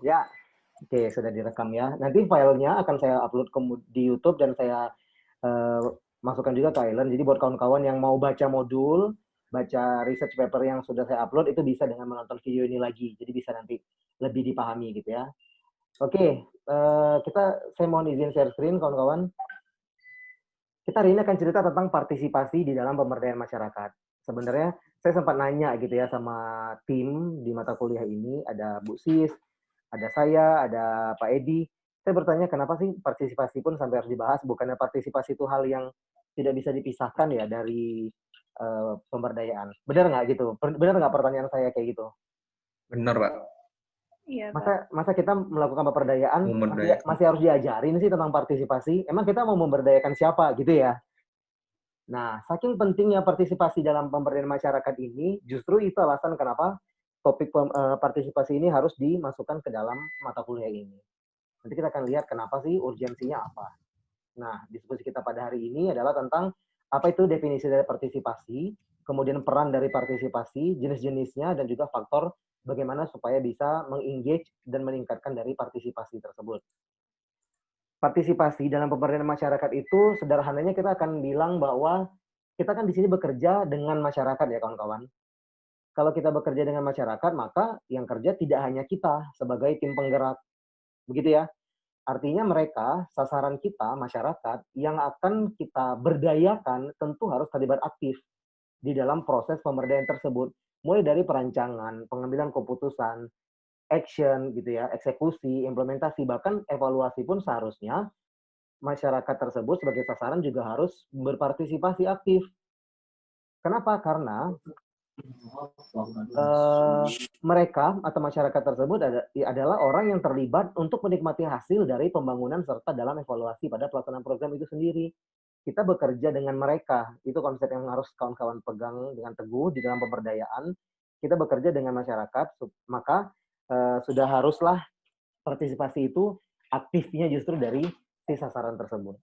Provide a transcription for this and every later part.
Ya, oke, sudah direkam ya. Nanti filenya akan saya upload di YouTube dan saya eh, masukkan juga ke Island. Jadi buat kawan-kawan yang mau baca modul, baca research paper yang sudah saya upload itu bisa dengan menonton video ini lagi. Jadi bisa nanti lebih dipahami gitu ya. Oke, saya mohon izin share screen kawan-kawan. Kita hari ini akan cerita tentang partisipasi di dalam pemberdayaan masyarakat. Sebenarnya saya sempat nanya gitu ya sama tim di mata kuliah ini, ada Bu Sis, ada saya, ada Pak Edi. Saya bertanya kenapa sih partisipasi pun sampai harus dibahas, bukannya partisipasi itu hal yang tidak bisa dipisahkan ya dari pemberdayaan. Benar nggak gitu? Benar nggak pertanyaan saya kayak gitu? Benar, Pak. Iya, Masa kita melakukan pemberdayaan Memberdayakan. masih harus diajarin sih tentang partisipasi? Emang kita mau memberdayakan siapa gitu ya? Nah, saking pentingnya partisipasi dalam pemberdayaan masyarakat ini, justru itu alasan kenapa topik partisipasi ini harus dimasukkan ke dalam mata kuliah ini. Nanti kita akan lihat kenapa sih urgensinya apa. Nah, diskusi kita pada hari ini adalah tentang apa itu definisi dari partisipasi, kemudian peran dari partisipasi, jenis-jenisnya, dan juga faktor bagaimana supaya bisa mengengage dan meningkatkan dari partisipasi tersebut. Partisipasi dalam pemberdayaan masyarakat itu sederhananya kita akan bilang bahwa kita kan di sini bekerja dengan masyarakat ya kawan-kawan. Kalau kita bekerja dengan masyarakat, maka yang kerja tidak hanya kita sebagai tim penggerak. Begitu ya. Artinya mereka, sasaran kita, masyarakat, yang akan kita berdayakan tentu harus terlibat aktif di dalam proses pemberdayaan tersebut. Mulai dari perancangan, pengambilan keputusan, action gitu ya, eksekusi, implementasi, bahkan evaluasi pun seharusnya masyarakat tersebut sebagai sasaran juga harus berpartisipasi aktif. Kenapa? Karena mereka atau masyarakat tersebut adalah orang yang terlibat untuk menikmati hasil dari pembangunan serta dalam evaluasi pada pelaksanaan program itu sendiri. Kita bekerja dengan mereka, itu konsep yang harus kawan-kawan pegang dengan teguh di dalam pemberdayaan. Kita bekerja dengan masyarakat, maka sudah haruslah partisipasi itu aktifnya justru dari si sasaran tersebut.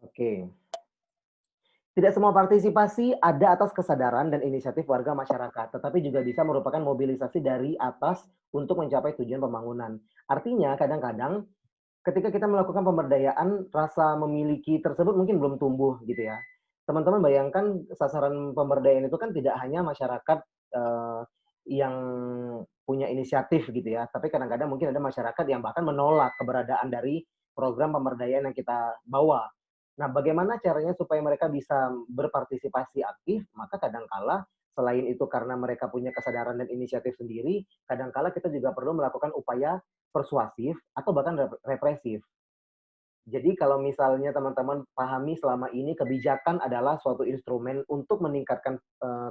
Oke. Tidak semua partisipasi ada atas kesadaran dan inisiatif warga masyarakat, tetapi juga bisa merupakan mobilisasi dari atas untuk mencapai tujuan pembangunan. Artinya, kadang-kadang ketika kita melakukan pemberdayaan, rasa memiliki tersebut mungkin belum tumbuh gitu ya. Teman-teman bayangkan sasaran pemberdayaan itu kan tidak hanya masyarakat yang punya inisiatif gitu ya, tapi kadang-kadang mungkin ada masyarakat yang bahkan menolak keberadaan dari program pemberdayaan yang kita bawa. Nah, bagaimana caranya supaya mereka bisa berpartisipasi aktif? Maka kadangkala selain itu karena mereka punya kesadaran dan inisiatif sendiri, kadangkala kita juga perlu melakukan upaya persuasif atau bahkan represif. Jadi kalau misalnya teman-teman pahami selama ini kebijakan adalah suatu instrumen untuk meningkatkan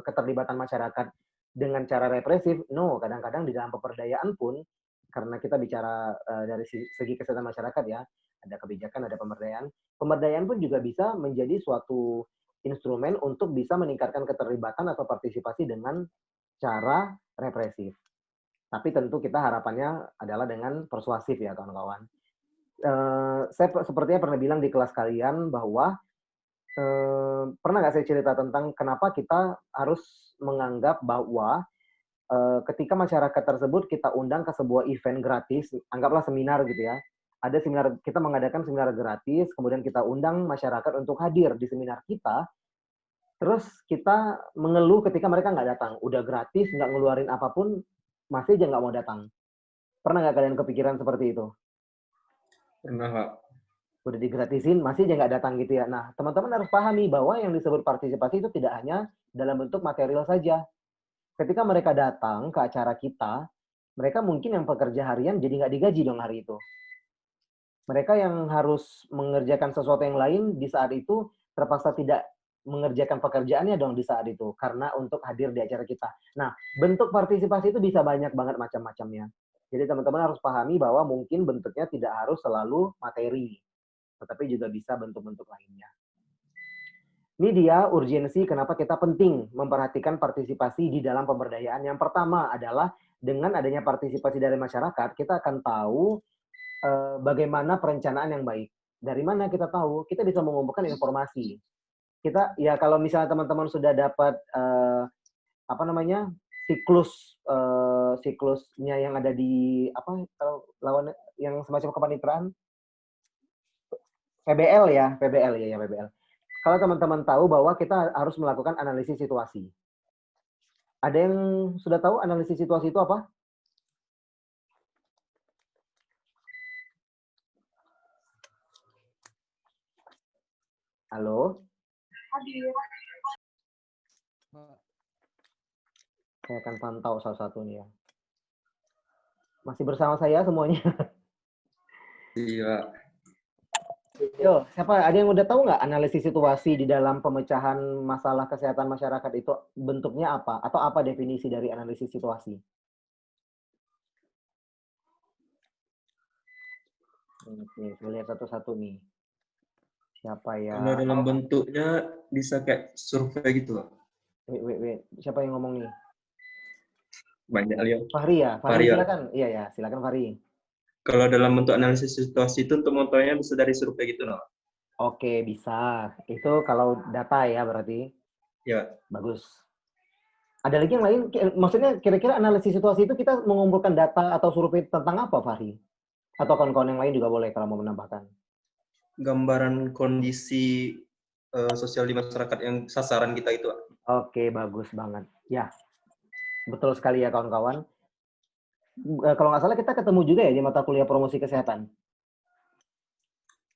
keterlibatan masyarakat dengan cara represif, no, kadang-kadang di dalam pemberdayaan pun karena kita bicara dari segi kesehatan masyarakat ya, ada kebijakan, ada pemberdayaan. Pemberdayaan pun juga bisa menjadi suatu instrumen untuk bisa meningkatkan keterlibatan atau partisipasi dengan cara represif. Tapi tentu kita harapannya adalah dengan persuasif ya kawan-kawan. Saya sepertinya pernah bilang di kelas kalian bahwa pernah nggak saya cerita tentang kenapa kita harus menganggap bahwa ketika masyarakat tersebut kita undang ke sebuah event gratis, anggaplah seminar gitu ya. Ada seminar, kita mengadakan seminar gratis, kemudian kita undang masyarakat untuk hadir di seminar kita, terus kita mengeluh ketika mereka nggak datang. Udah gratis, nggak ngeluarin apapun, masih aja nggak mau datang. Pernah nggak kalian kepikiran seperti itu? Pernah, Pak. Udah digratisin, masih aja nggak datang gitu ya. Nah, teman-teman harus pahami bahwa yang disebut partisipasi itu tidak hanya dalam bentuk material saja. Ketika mereka datang ke acara kita, mereka mungkin yang pekerja harian jadi nggak digaji dong hari itu. Mereka yang harus mengerjakan sesuatu yang lain di saat itu terpaksa tidak mengerjakan pekerjaannya dong di saat itu karena untuk hadir di acara kita. Nah, bentuk partisipasi itu bisa banyak banget macam-macamnya. Jadi teman-teman harus pahami bahwa mungkin bentuknya tidak harus selalu materi, tetapi juga bisa bentuk-bentuk lainnya. Ini dia urgensi kenapa kita penting memperhatikan partisipasi di dalam pemberdayaan. Yang pertama adalah dengan adanya partisipasi dari masyarakat, kita akan tahu bagaimana perencanaan yang baik. Dari mana kita tahu? Kita bisa mengumpulkan informasi. Kita ya kalau misalnya teman-teman sudah dapat apa namanya siklusnya yang ada di apa kalau lawan yang semacam kepaniteraan PBL ya, PBL ya, PBL. Kalau teman-teman tahu bahwa kita harus melakukan analisis situasi. Ada yang sudah tahu analisis situasi itu apa? Halo? Hadir. Saya akan pantau salah satunya. Masih bersama saya semuanya? Iya. Yo, siapa? Ada yang udah tahu nggak analisis situasi di dalam pemecahan masalah kesehatan masyarakat itu bentuknya apa? Atau apa definisi dari analisis situasi? Oke, saya lihat satu-satu nih. Siapa ya? Kalau dalam bentuknya bisa kayak survei gitu, Pak. Wait. Siapa yang ngomong nih? Banyak lihat. Fahri ya? Fahri silakan. Iya ya, silakan Fahri. Kalau dalam bentuk analisis situasi itu untuk motonya bisa dari survei gitu, no? Oke, bisa. Itu kalau data ya berarti. Ya. Bagus. Ada lagi yang lain? Maksudnya kira-kira analisis situasi itu kita mengumpulkan data atau survei tentang apa, Fahri? Atau kawan-kawan yang lain juga boleh kalau mau menambahkan. Gambaran kondisi sosial di masyarakat yang sasaran kita itu. Oke, bagus banget. Ya, betul sekali ya kawan-kawan. Kalau nggak salah kita ketemu juga ya di mata kuliah promosi kesehatan.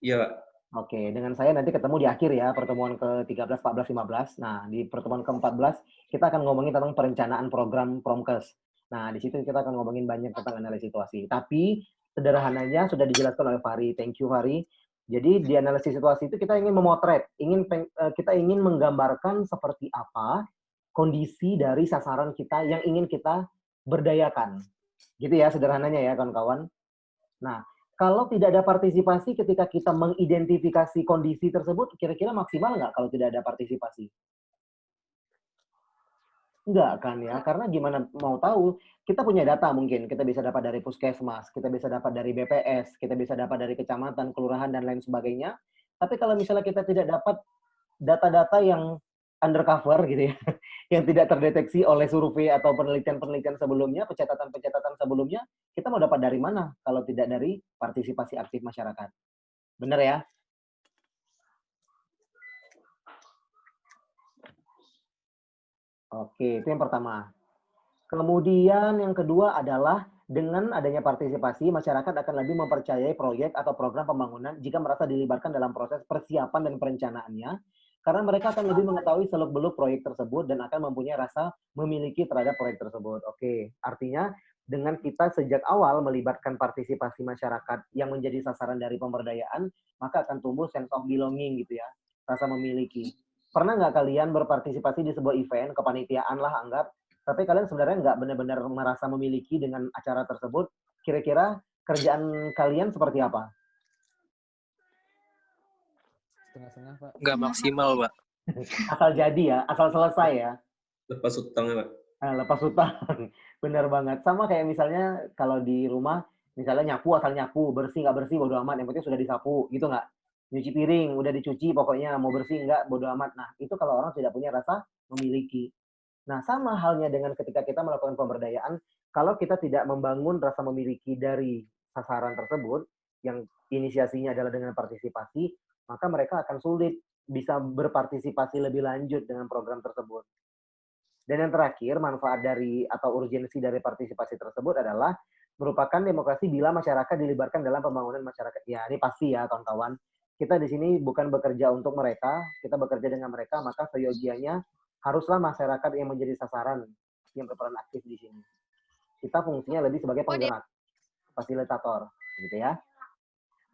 Iya. Oke, dengan saya nanti ketemu di akhir ya, pertemuan ke-13, 14, 15. Nah, di pertemuan ke-14, kita akan ngomongin tentang perencanaan program Promkes. Nah, di situ kita akan ngomongin banyak tentang analisis situasi. Tapi, sederhananya sudah dijelaskan oleh Fahri. Thank you, Fahri. Jadi, di analisis situasi itu kita ingin memotret, kita ingin menggambarkan seperti apa kondisi dari sasaran kita yang ingin kita berdayakan. Gitu ya, sederhananya ya, kawan-kawan. Nah, kalau tidak ada partisipasi ketika kita mengidentifikasi kondisi tersebut, kira-kira maksimal nggak kalau tidak ada partisipasi? Enggak kan ya, karena gimana mau tahu, kita punya data mungkin, kita bisa dapat dari puskesmas, kita bisa dapat dari BPS, kita bisa dapat dari kecamatan, kelurahan, dan lain sebagainya. Tapi kalau misalnya kita tidak dapat data-data yang undercover gitu ya, yang tidak terdeteksi oleh survei atau penelitian-penelitian sebelumnya, pencatatan-pencatatan sebelumnya, kita mau dapat dari mana kalau tidak dari partisipasi aktif masyarakat? Benar ya? Oke, itu yang pertama. Kemudian yang kedua adalah dengan adanya partisipasi, masyarakat akan lebih mempercayai proyek atau program pembangunan jika merasa dilibatkan dalam proses persiapan dan perencanaannya, karena mereka akan lebih mengetahui seluk-beluk proyek tersebut dan akan mempunyai rasa memiliki terhadap proyek tersebut. Oke, artinya dengan kita sejak awal melibatkan partisipasi masyarakat yang menjadi sasaran dari pemberdayaan, maka akan tumbuh sense of belonging gitu ya, rasa memiliki. Pernah nggak kalian berpartisipasi di sebuah event, kepanitiaan lah anggap, tapi kalian sebenarnya nggak benar-benar merasa memiliki dengan acara tersebut, kira-kira kerjaan kalian seperti apa? Setengah-setengah, Pak. Nggak maksimal, Pak. Asal jadi ya, asal selesai ya. Lepas utangnya, Pak. Lepas hutang. Benar banget. Sama kayak misalnya kalau di rumah, misalnya nyapu asal nyapu, bersih nggak bersih bodo amat, yang penting sudah disapu, gitu nggak? Nyuci piring, udah dicuci, pokoknya mau bersih nggak bodo amat. Nah, itu kalau orang tidak punya rasa memiliki. Nah, sama halnya dengan ketika kita melakukan pemberdayaan, kalau kita tidak membangun rasa memiliki dari sasaran tersebut, yang inisiasinya adalah dengan partisipasi, maka mereka akan sulit bisa berpartisipasi lebih lanjut dengan program tersebut. Dan yang terakhir, manfaat dari atau urgensi dari partisipasi tersebut adalah merupakan demokrasi bila masyarakat dilibatkan dalam pembangunan masyarakat. Ya, ini pasti ya, kawan-kawan. Kita di sini bukan bekerja untuk mereka, kita bekerja dengan mereka, maka seyogianya haruslah masyarakat yang menjadi sasaran yang berperan aktif di sini. Kita fungsinya lebih sebagai penggerak, fasilitator, gitu ya.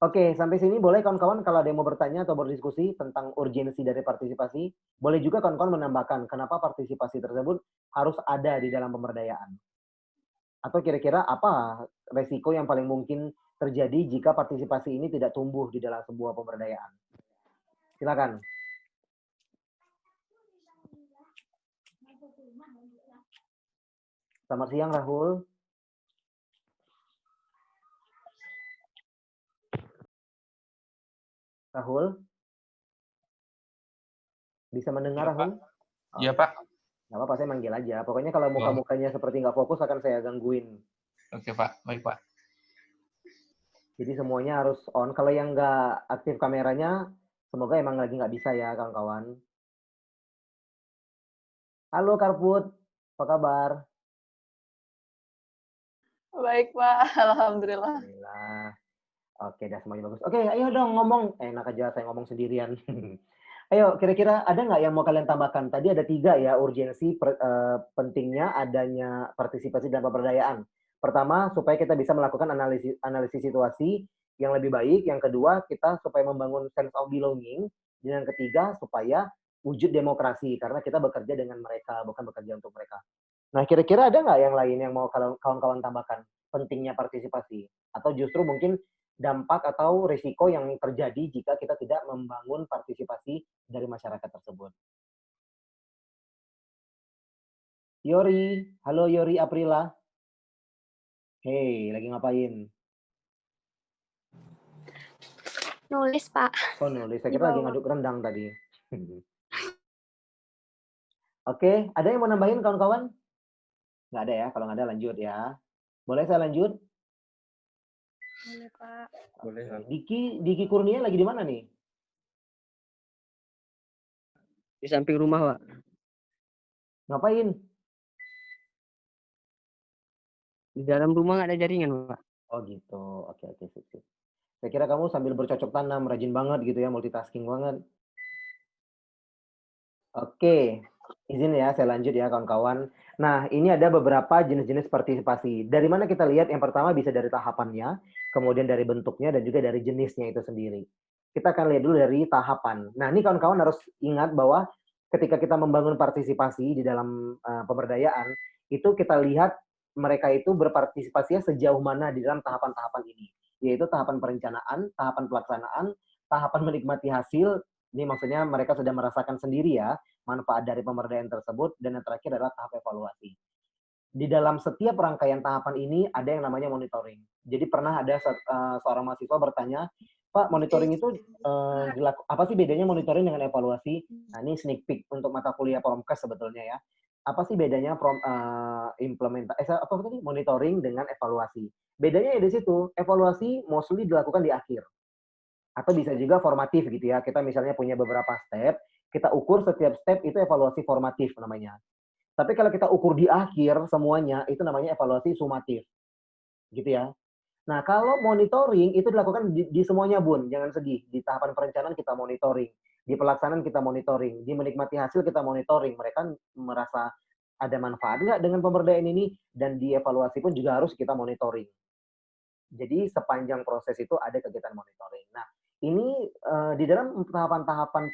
Oke, sampai sini boleh kawan-kawan kalau ada yang mau bertanya atau berdiskusi tentang urgensi dari partisipasi, boleh juga kawan-kawan menambahkan kenapa partisipasi tersebut harus ada di dalam pemberdayaan. Atau kira-kira apa resiko yang paling mungkin terjadi jika partisipasi ini tidak tumbuh di dalam sebuah pemberdayaan. Silakan. Selamat siang, Rahul. Rahul? Bisa mendengar, Ya, Rahul? Pak. Iya, Pak. Nggak apa-apa, saya manggil aja. Pokoknya kalau muka-mukanya seperti nggak fokus akan saya gangguin. Oke, Pak. Baik, Pak. Jadi semuanya harus on. Kalau yang nggak aktif kameranya, semoga emang lagi nggak bisa ya, kawan-kawan. Halo Karput, apa kabar? Baik, Pak. Alhamdulillah. Alhamdulillah. Oke, dah semuanya bagus. Oke, ayo dong ngomong. Enak aja saya ngomong sendirian. Ayo, kira-kira ada nggak yang mau kalian tambahkan? Tadi ada 3 ya, urgensi, pentingnya adanya partisipasi dalam pemberdayaan. Pertama, supaya kita bisa melakukan analisis situasi yang lebih baik. Yang kedua, kita supaya membangun sense of belonging. Dan yang ketiga, supaya wujud demokrasi. Karena kita bekerja dengan mereka, bukan bekerja untuk mereka. Nah, kira-kira ada nggak yang lain yang mau kawan-kawan tambahkan? Pentingnya partisipasi. Atau justru mungkin dampak atau risiko yang terjadi jika kita tidak membangun partisipasi dari masyarakat tersebut. Yori, halo Yori Aprila. Hey, lagi ngapain? Nulis, Pak. Oh, nulis. Saya Di kira lagi bawah. ngaduk rendang tadi. Oke, ada yang mau nambahin kawan-kawan? Nggak ada ya? Kalau nggak ada lanjut ya. Boleh saya lanjut? Boleh, Pak. Boleh. Diki Kurnia lagi di mana nih? Di samping rumah, Pak. Ngapain? Di dalam rumah nggak ada jaringan, Pak. Oh gitu. Oke, sip. Saya kira kamu sambil bercocok tanam, rajin banget gitu ya, multitasking banget. Oke, izin ya, saya lanjut ya kawan-kawan. Nah, ini ada beberapa jenis-jenis partisipasi. Dari mana kita lihat? Yang pertama bisa dari tahapannya, kemudian dari bentuknya, dan juga dari jenisnya itu sendiri. Kita akan lihat dulu dari tahapan. Nah, ini kawan-kawan harus ingat bahwa ketika kita membangun partisipasi di dalam pemberdayaan, itu kita lihat mereka itu berpartisipasinya sejauh mana di dalam tahapan-tahapan ini. Yaitu tahapan perencanaan, tahapan pelaksanaan, tahapan menikmati hasil. Ini maksudnya mereka sudah merasakan sendiri ya manfaat dari pemberdayaan tersebut, dan yang terakhir adalah tahap evaluasi. Di dalam setiap rangkaian tahapan ini ada yang namanya monitoring. Jadi pernah ada seorang mahasiswa bertanya, Pak, monitoring itu apa sih bedanya monitoring dengan evaluasi? Nah, ini sneak peek untuk mata kuliah Promkes sebetulnya ya. Apa sih bedanya monitoring dengan evaluasi? Bedanya ya di situ, evaluasi mostly dilakukan di akhir. Atau bisa juga formatif gitu ya. Kita misalnya punya beberapa step, kita ukur setiap step itu evaluasi formatif namanya. Tapi kalau kita ukur di akhir semuanya, itu namanya evaluasi sumatif. Gitu ya. Nah, kalau monitoring itu dilakukan di semuanya, Bun. Jangan sedih. Di tahapan perencanaan kita monitoring. Di pelaksanaan kita monitoring. Di menikmati hasil kita monitoring. Mereka merasa ada manfaat nggak dengan pemberdayaan ini? Dan di evaluasi pun juga harus kita monitoring. Jadi sepanjang proses itu ada kegiatan monitoring. Nah, ini di dalam tahapan-tahapan,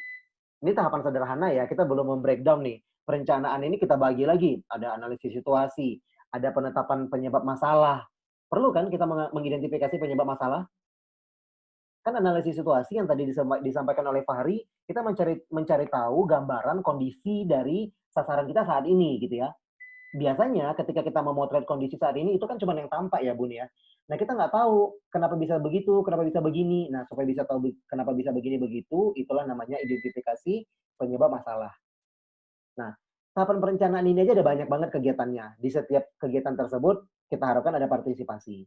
ini tahapan sederhana ya, kita belum membreakdown nih. Perencanaan ini kita bagi lagi, ada analisis situasi, ada penetapan penyebab masalah. Perlu kan kita mengidentifikasi penyebab masalah? Kan analisis situasi yang tadi disampaikan oleh Fahri, kita mencari tahu gambaran kondisi dari sasaran kita saat ini gitu ya. Biasanya ketika kita memotret kondisi saat ini, itu kan cuma yang tampak ya, Bun ya. Nah, kita nggak tahu kenapa bisa begitu, kenapa bisa begini. Nah, supaya bisa tahu kenapa bisa begini begitu, itulah namanya identifikasi penyebab masalah. Nah, tahapan perencanaan ini aja ada banyak banget kegiatannya. Di setiap kegiatan tersebut, kita harapkan ada partisipasi.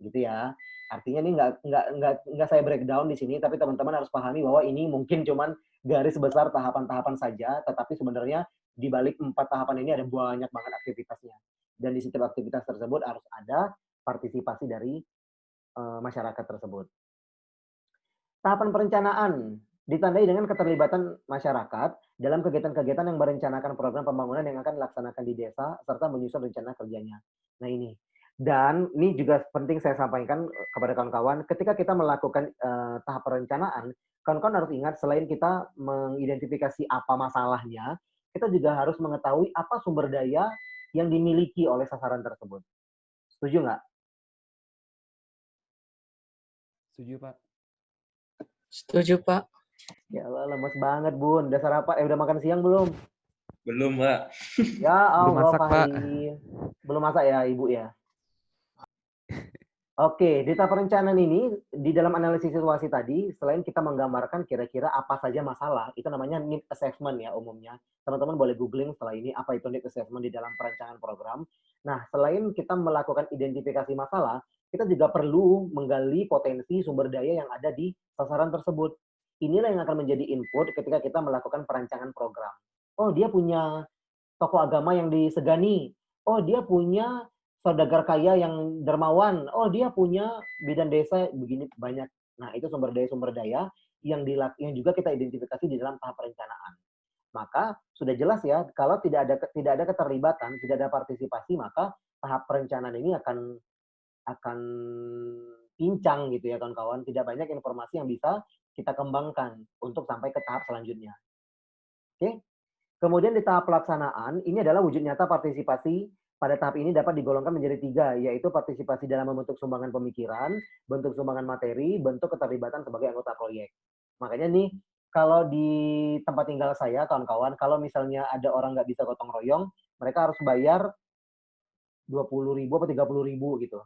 Gitu ya. Artinya ini nggak saya breakdown di sini, tapi teman-teman harus pahami bahwa ini mungkin cuman garis besar tahapan-tahapan saja, tetapi sebenarnya di balik 4 tahapan ini ada banyak banget aktivitasnya. Dan di setiap aktivitas tersebut harus ada partisipasi dari masyarakat tersebut. Tahapan perencanaan ditandai dengan keterlibatan masyarakat dalam kegiatan-kegiatan yang merencanakan program pembangunan yang akan dilaksanakan di desa serta menyusun rencana kerjanya. Nah ini. Dan ini juga penting saya sampaikan kepada kawan-kawan, ketika kita melakukan tahap perencanaan, kawan-kawan harus ingat selain kita mengidentifikasi apa masalahnya, kita juga harus mengetahui apa sumber daya yang dimiliki oleh sasaran tersebut. Setuju nggak? Setuju, Pak. Setuju, Pak. Ya Allah, lemes banget, Bun. Udah sarapan? Udah makan siang belum? Belum, Pak. Ya Belum Allah, masak, Pak. Fahri. Belum masak ya, Ibu ya? Oke, di tahap perencanaan ini, di dalam analisis situasi tadi, selain kita menggambarkan kira-kira apa saja masalah, itu namanya need assessment ya umumnya. Teman-teman boleh googling setelah ini, apa itu need assessment di dalam perencanaan program. Nah, selain kita melakukan identifikasi masalah, kita juga perlu menggali potensi sumber daya yang ada di sasaran tersebut. Inilah yang akan menjadi input ketika kita melakukan perencanaan program. Oh, dia punya tokoh agama yang disegani. Oh, dia punya saudagar kaya yang dermawan. Oh, dia punya bidan desa begini banyak. Nah, itu sumber daya yang juga kita identifikasi di dalam tahap perencanaan. Maka sudah jelas ya, kalau tidak ada keterlibatan, tidak ada partisipasi, maka tahap perencanaan ini akan pincang gitu ya kawan-kawan. Tidak banyak informasi yang bisa kita kembangkan untuk sampai ke tahap selanjutnya. Oke? Kemudian di tahap pelaksanaan, ini adalah wujud nyata partisipasi pada tahap ini dapat digolongkan menjadi 3, yaitu partisipasi dalam membentuk sumbangan pemikiran, bentuk sumbangan materi, bentuk keterlibatan sebagai anggota proyek. Makanya nih, kalau di tempat tinggal saya, kawan-kawan, kalau misalnya ada orang nggak bisa gotong royong, mereka harus bayar 20.000 atau 30.000 gitu.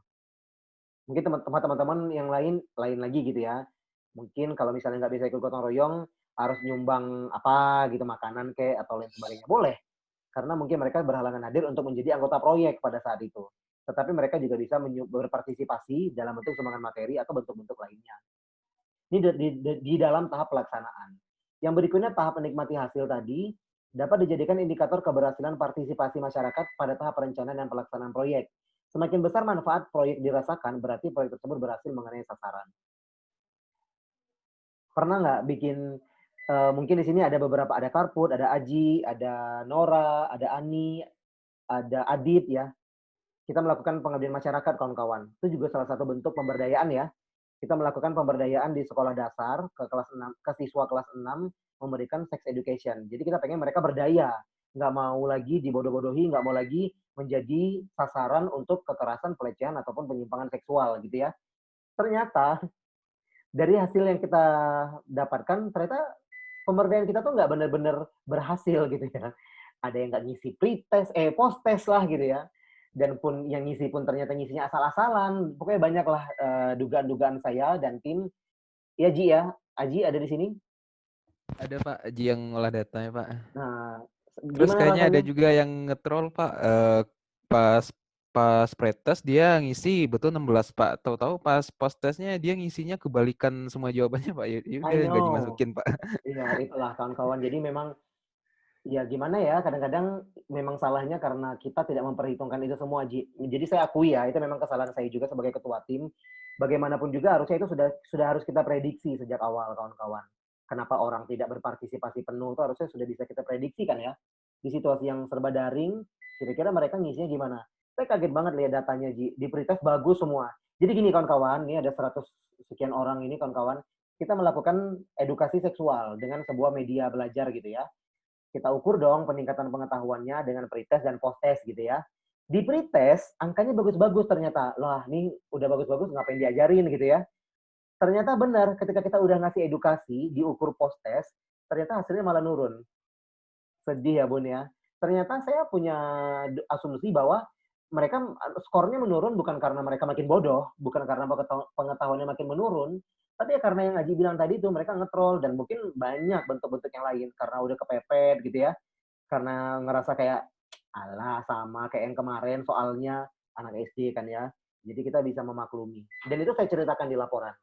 Mungkin teman-teman yang lain lagi gitu ya. Mungkin kalau misalnya nggak bisa ikut gotong royong, harus nyumbang apa gitu, makanan kayak atau lain sebagainya. Boleh. Karena mungkin mereka berhalangan hadir untuk menjadi anggota proyek pada saat itu. Tetapi mereka juga bisa berpartisipasi dalam bentuk sumbangan materi atau bentuk-bentuk lainnya. Ini di dalam tahap pelaksanaan. Yang berikutnya tahap menikmati hasil tadi dapat dijadikan indikator keberhasilan partisipasi masyarakat pada tahap perencanaan dan pelaksanaan proyek. Semakin besar manfaat proyek dirasakan, berarti proyek tersebut berhasil mengenai sasaran. Pernah nggak bikin mungkin di sini ada beberapa, ada Karput, ada Aji, ada Nora, ada Ani, ada Adit ya. Kita melakukan pengabdian masyarakat kawan-kawan. Itu juga salah satu bentuk pemberdayaan ya. Kita melakukan pemberdayaan di sekolah dasar ke kelas 6, ke siswa kelas 6 memberikan sex education. Jadi kita pengen mereka berdaya, nggak mau lagi dibodoh-bodohi, nggak mau lagi menjadi sasaran untuk kekerasan, pelecehan ataupun penyimpangan seksual gitu ya. Ternyata dari hasil yang kita dapatkan, ternyata pemberdayaan kita tuh nggak benar-benar berhasil gitu ya. Ada yang nggak ngisi pre-test, post-test lah gitu ya. Dan pun yang ngisi pun ternyata ngisinya asal-asalan. Pokoknya banyak lah dugaan-dugaan saya dan tim. Ya Ji ya, Aji ada di sini. Ada Pak Aji yang ngolah datanya Pak. Nah, Terus gimana kayaknya ada rasanya? juga yang nge-troll Pak. Pas pas pretest dia ngisi betul 16 Pak. Tahu-tahu pas post testnya dia ngisinya kebalikan semua jawabannya Pak. Ya I udah nggak know. dimasukin Pak. Iya, itulah kawan-kawan. Jadi memang ya gimana ya, kadang-kadang memang salahnya karena kita tidak memperhitungkan itu semua, Ji. Jadi saya akui ya, itu memang kesalahan saya juga sebagai ketua tim. Bagaimanapun juga harusnya itu sudah harus kita prediksi sejak awal, kawan-kawan. Kenapa orang tidak berpartisipasi penuh itu harusnya sudah bisa kita prediksi kan ya. Di situasi yang serba daring, kira-kira mereka ngisinya gimana? Saya kaget banget lihat datanya, Ji. Di pretest bagus semua. Jadi gini kawan-kawan, ini ada 100 sekian orang ini kawan-kawan. Kita melakukan edukasi seksual dengan sebuah media belajar gitu ya. Kita ukur dong peningkatan pengetahuannya dengan pretest dan post-test gitu ya. Di pretest, angkanya bagus-bagus ternyata. Lah, ini udah bagus-bagus, ngapain diajarin gitu ya. Ternyata benar, ketika kita udah ngasih edukasi, diukur post-test, ternyata hasilnya malah nurun. Sedih ya, Bun ya. Ternyata saya punya asumsi bahwa mereka skornya menurun bukan karena mereka makin bodoh, bukan karena pengetahuannya makin menurun, tapi ya karena yang Aji bilang tadi itu mereka nge-troll dan mungkin banyak bentuk-bentuk yang lain karena udah kepepet gitu ya. Karena ngerasa kayak alah sama kayak yang kemarin soalnya anak SD kan ya. Jadi kita bisa memaklumi. Dan itu saya ceritakan di laporan.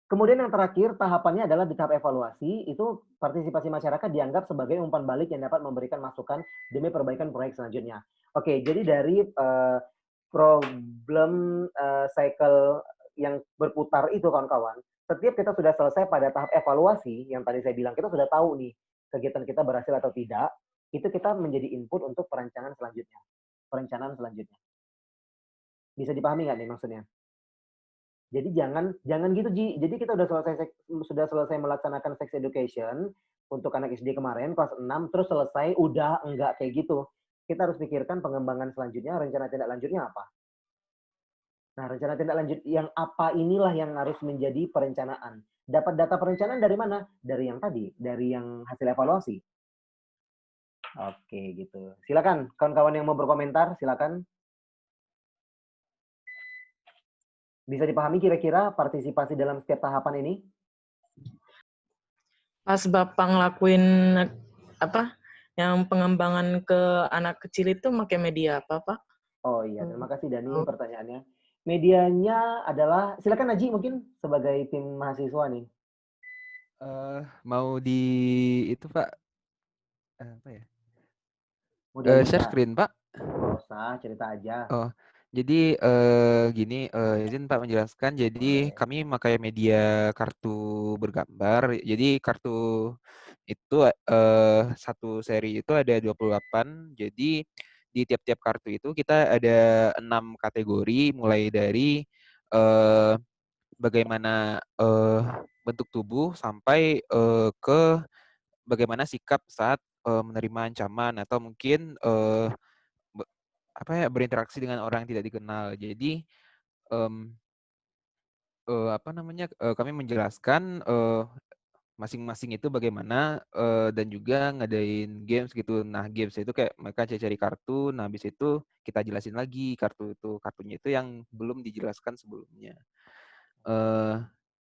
Kemudian yang terakhir tahapannya adalah di tahap evaluasi, itu partisipasi masyarakat dianggap sebagai umpan balik yang dapat memberikan masukan demi perbaikan proyek selanjutnya. Oke, jadi dari problem cycle yang berputar itu kawan-kawan, setiap kita sudah selesai pada tahap evaluasi, yang tadi saya bilang kita sudah tahu nih kegiatan kita berhasil atau tidak, itu kita menjadi input untuk perencanaan selanjutnya. Perencanaan selanjutnya. Bisa dipahami nggak nih maksudnya? Jadi jangan gitu Ji. Jadi kita sudah selesai melaksanakan sex education untuk anak SD kemarin kelas 6 terus selesai udah enggak kayak gitu. Kita harus pikirkan pengembangan selanjutnya, rencana tindak lanjutnya apa. Nah, rencana tindak lanjut yang apa inilah yang harus menjadi perencanaan. Dapat data perencanaan dari mana? Dari yang tadi, dari yang hasil evaluasi. Oke, gitu. Silakan kawan-kawan yang mau berkomentar, silakan. Bisa dipahami kira-kira partisipasi dalam setiap tahapan ini? Pas Bapak ngelakuin apa yang pengembangan ke anak kecil itu pakai media apa, Pak? Oh iya, terima kasih Dani Oh. pertanyaannya. Medianya adalah, silakan Naji mungkin sebagai tim mahasiswa nih. Mau di itu Pak, apa ya? Mau diajarin Share nggak? screen Pak. Nggak usah, cerita aja. Oh, jadi gini, izin Pak menjelaskan. Jadi Oke. kami memakai media kartu bergambar. Jadi kartu itu satu seri itu ada 28. Jadi di tiap-tiap kartu itu kita ada 6 kategori, mulai dari eh, bagaimana bentuk tubuh sampai ke bagaimana sikap saat menerima ancaman atau mungkin apa ya, berinteraksi dengan orang yang tidak dikenal. Jadi apa namanya, kami menjelaskan masing-masing itu bagaimana, dan juga ngadain games gitu. Nah, games itu kayak mereka cari kartu, nah habis itu kita jelasin lagi kartunya itu yang belum dijelaskan sebelumnya.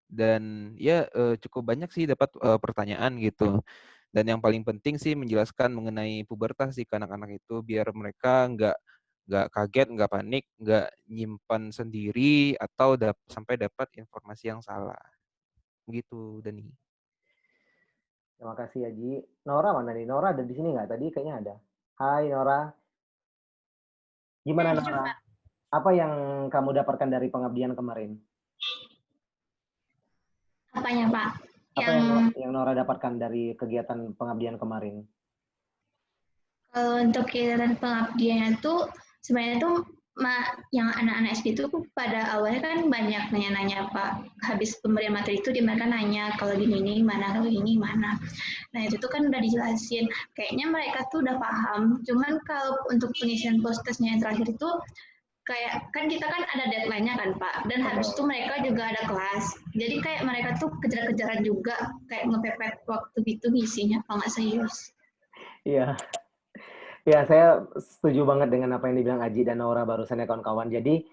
Dan ya cukup banyak sih dapat pertanyaan gitu. Dan yang paling penting sih menjelaskan mengenai pubertas sih ke anak-anak itu biar mereka nggak kaget, nggak panik, nggak nyimpan sendiri atau sampai dapat informasi yang salah. Begitu, Dani. Terima kasih Haji. Nora mana nih? Nora ada di sini nggak? Tadi kayaknya ada. Hai Nora. Gimana Nora? Apa yang kamu dapatkan dari pengabdian kemarin? Apanya, Pak? Apa yang Nora dapatkan dari kegiatan pengabdian kemarin? Kalau untuk kegiatan pengabdian itu sebenarnya tuh yang anak-anak SD itu pada awalnya kan banyak nanya-nanya Pak. Habis pemberian materi itu dia mereka nanya kalau gini mana, kalau gini mana. Nah itu tuh kan udah dijelasin. Kayaknya mereka tuh udah paham. Cuman kalau untuk pengisian postesnya yang terakhir itu kayak kan kita kan ada deadline-nya kan Pak. Dan habis itu mereka juga ada kelas. Jadi kayak mereka tuh kejar-kejaran juga kayak ngepepet waktu gitu ngisinya kalau nggak serius. Iya. Ya, saya setuju banget dengan apa yang dibilang Aji dan Nora barusan ya kawan-kawan. Jadi